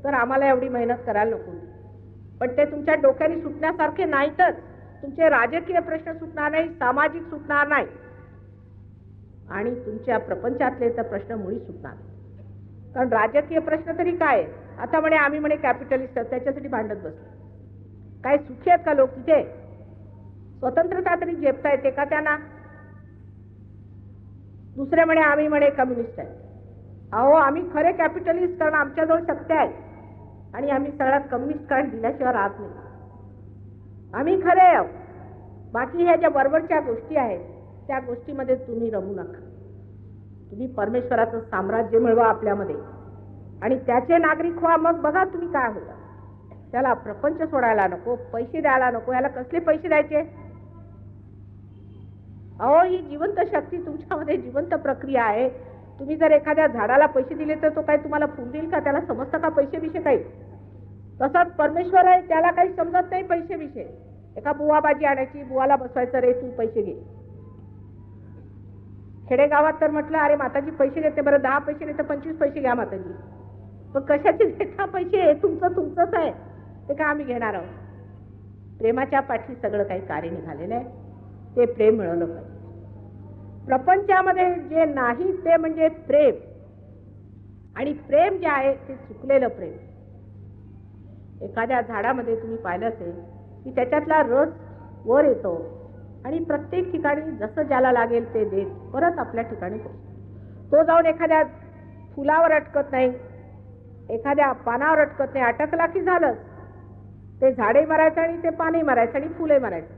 तर आम्हाला एवढी मेहनत करायला नको. पण ते तुमच्या डोक्याने सुटण्यासारखे नाहीतच. तुमचे राजकीय प्रश्न सुटणार नाही, सामाजिक सुटणार नाही आणि तुमच्या प्रपंचातले तर प्रश्न मुळी सुटणार. कारण राजकीय प्रश्न तरी काय, आता म्हणे आम्ही म्हणे कॅपिटलिस्ट त्याच्यासाठी भांडत बसलो. काय सुखी आहेत का लोक तिथे? स्वतंत्रता तरी झेपता येते का त्यांना? दुसरे म्हणे आम्ही म्हणे कम्युनिस्ट आहे. अहो आम्ही खरे कॅपिटलिस्ट, कारण आमच्याजवळ सत्य आहे आणि आम्ही सगळ्यात कम्युनिस्ट कारण दिल्याशिवाय राहत नाही. आम्ही खरे आहोत. बाकी ह्या ज्या बरोबरच्या गोष्टी आहेत त्या गोष्टीमध्ये तुम्ही रमू नका. तुम्ही परमेश्वराचं साम्राज्य मिळवा आपल्यामध्ये आणि त्याचे नागरिक व्हा. मग बघा तुम्ही काय होता. त्याला प्रपंच सोडायला नको, पैसे द्यायला नको. याला कसले पैसे द्यायचे? अहो ही जिवंत शक्ती तुमच्यामध्ये जिवंत प्रक्रिया आहे. तुम्ही जर एखाद्या झाडाला पैसे दिले तर तो काय तुम्हाला फूल देईल का? त्याला समजतं का पैसे विषय काही? तसंच परमेश्वर आहे, त्याला काही समजत नाही पैसे विषय. एका बुवाबाजी आणायची, बुवाला बसवायचं, रे तू पैसे घे. खेडेगावात तर म्हटलं अरे माताजी पैसे देते, बरं 10 पैसे नाही तर 25 पैसे घ्या माताजी. पण कशाचे देता पैसे? हे तुमचं तुमचंच आहे, ते का आम्ही घेणार आहोत? प्रेमाच्या पाठी सगळं काही कार्य निघालेलं आहे. ते प्रेम मिळवलं पाहिजे. प्रपंचामध्ये जे नाही ते म्हणजे प्रेम. आणि प्रेम जे आहे ते चुकलेलं प्रेम. एखाद्या झाडामध्ये तुम्ही पाहिलं असेल की त्याच्यातला रस वर येतो आणि प्रत्येक ठिकाणी जसं ज्याला लागेल ते देत परत आपल्या ठिकाणी तो जाऊन एखाद्या फुलावर अटकत नाही, एखाद्या पानावर अटकत नाही. अटकला की झालं, ते झाडे मरायचं आणि ते पाने मरायचं आणि फुले मरायचं.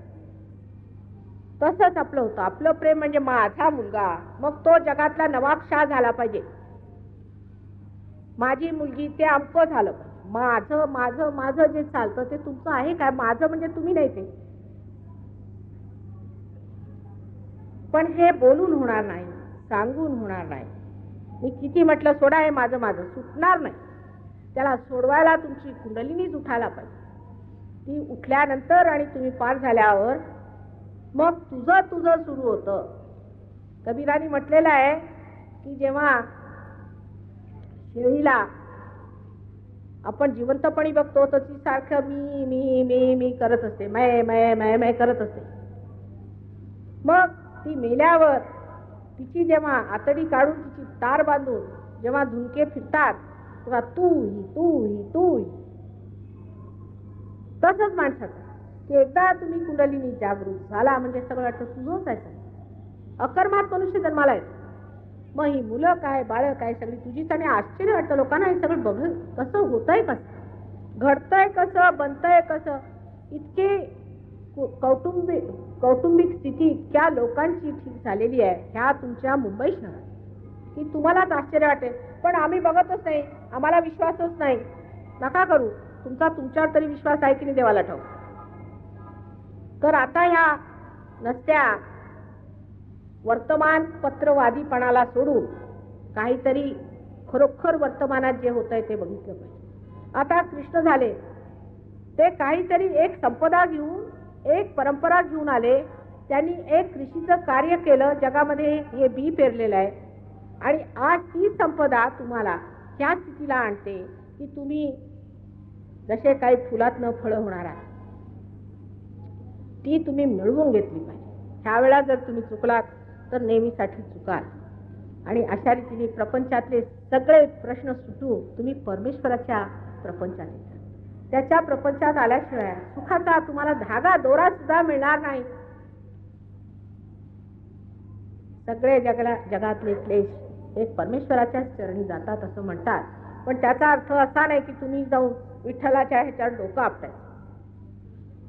तसंच आपलं होतं. आपलं प्रेम म्हणजे माझा मुलगा, मग तो जगातला नवाबशाह झाला पाहिजे. माझी मुलगी ते अमकं झालं पाहिजे. माझं माझं माझं जे चालतं ते तुमचं आहे काय? माझं म्हणजे तुम्ही नाही ते. पण हे बोलून होणार नाही, सांगून होणार नाही. मी किती म्हटलं सोडा हे माझं माझं, सुटणार नाही. त्याला सोडवायला तुमची कुंडलिनीच उठायला पाहिजे. ती उठल्यानंतर आणि तुम्ही पार झाल्यावर मग तुझं तुझं सुरू होतं. कबीरानी म्हटलेलं आहे की जेव्हा शेळीला आपण जिवंतपणी बघतो तर ती सारखं मी मी मी मी करत असते, मै मै मै मै करत असते. मग ती मेल्यावर तिची जेव्हा आतडी काढून तिची तार बांधून जेव्हा झुणके फिरतात तेव्हा तू ही तू ही तू ही. तसंच माणसाचं की एकदा तुम्ही कुंडलिनी जागृत झाला म्हणजे सगळं वाटतं तुझंच आहे. अकर्मात मनुष्य जन्माला येतो. मग ही मुलं काय बाळ काय सगळी तुझीच. आणि आश्चर्य वाटतं लोकांना हे सगळं बघ कसं होतंय, कसं घडतंय, कसं बनतंय, कसं. इतके कौटुंबिक स्थिती इतक्या लोकांची ठीक झालेली आहे ह्या तुमच्या मुंबई शहरात की तुम्हालाच आश्चर्य वाटेल. पण आम्ही बघतच नाही, आम्हाला विश्वासच नाही. नका करू. तुमचा तुमच्यावर तरी विश्वास आहे की नाही देवाला ठाऊक. तर आता ह्या नसत्या वर्तमानपत्रवादीपणाला सोडून काहीतरी खरोखर वर्तमानात जे होतंय ते बघितलं पाहिजे. आता कृष्ण झाले ते काहीतरी एक संपदा घेऊन एक परंपरा घेऊन आले. त्यांनी एक ऋषीचं कार्य केलं, जगामध्ये हे बी पेरलेलं आहे आणि आज ती संपदा तुम्हाला ह्या स्थितीला आणते की तुम्ही जसे काही फुलातनं फळं होणार आहे ती तुम्ही मिळवून घेतली पाहिजे. ह्यावेळा जर तुम्ही चुकलात तर नेहमीसाठी चुकाल. आणि अशा रीतीने प्रपंचातले सगळे प्रश्न सुटून तुम्ही परमेश्वराच्या प्रपंचात येतात. त्याच्या प्रपंचात आल्याशिवाय सुखाचा तुम्हाला धागा दोरा सुद्धा मिळणार नाही. सगळे जगातले क्लेश एक परमेश्वराच्या चरणी जातात असं म्हणतात. पण त्याचा अर्थ असा नाही की तुम्ही जाऊन विठ्ठलाच्या ह्याच्यावर डोकं आपटायचं.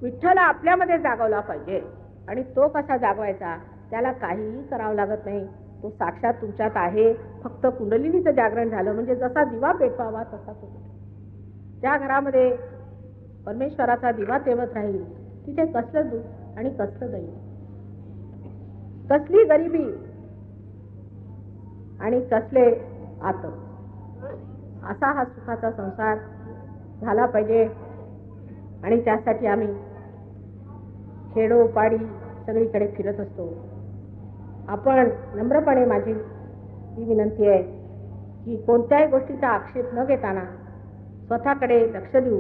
विठ्ठल आपल्यामध्ये जागवला पाहिजे. आणि तो कसा जागवायचा? त्याला काहीही करावं लागत नाही. तो साक्षात तुमच्यात आहे. फक्त कुंडलिनीचं जागरण झालं म्हणजे जसा दिवा पेटवावा तसा तो पेटवा. ज्या घरामध्ये परमेश्वराचा दिवा तेवत राहील तिथे कसलं दुःख आणि कसलं दैव, कसली गरिबी आणि कसले आतंक. असा हा सुखाचा संसार झाला पाहिजे. आणि त्यासाठी आम्ही खेडोपाडी सगळीकडे फिरत असतो. आपण नम्रपणे माझी ही विनंती आहे की कोणत्याही गोष्टीचा आक्षेप न घेताना स्वतःकडे लक्ष देऊ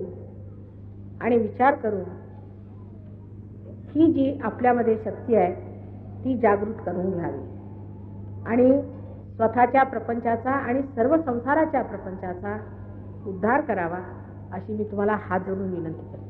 आणि विचार करून ही जी आपल्यामध्ये शक्ती आहे ती जागृत करून घ्यावी आणि स्वतःच्या प्रपंचाचा आणि सर्व संसाराच्या प्रपंचाचा उद्धार करावा अशी मी तुम्हाला हात जोडून विनंती करते.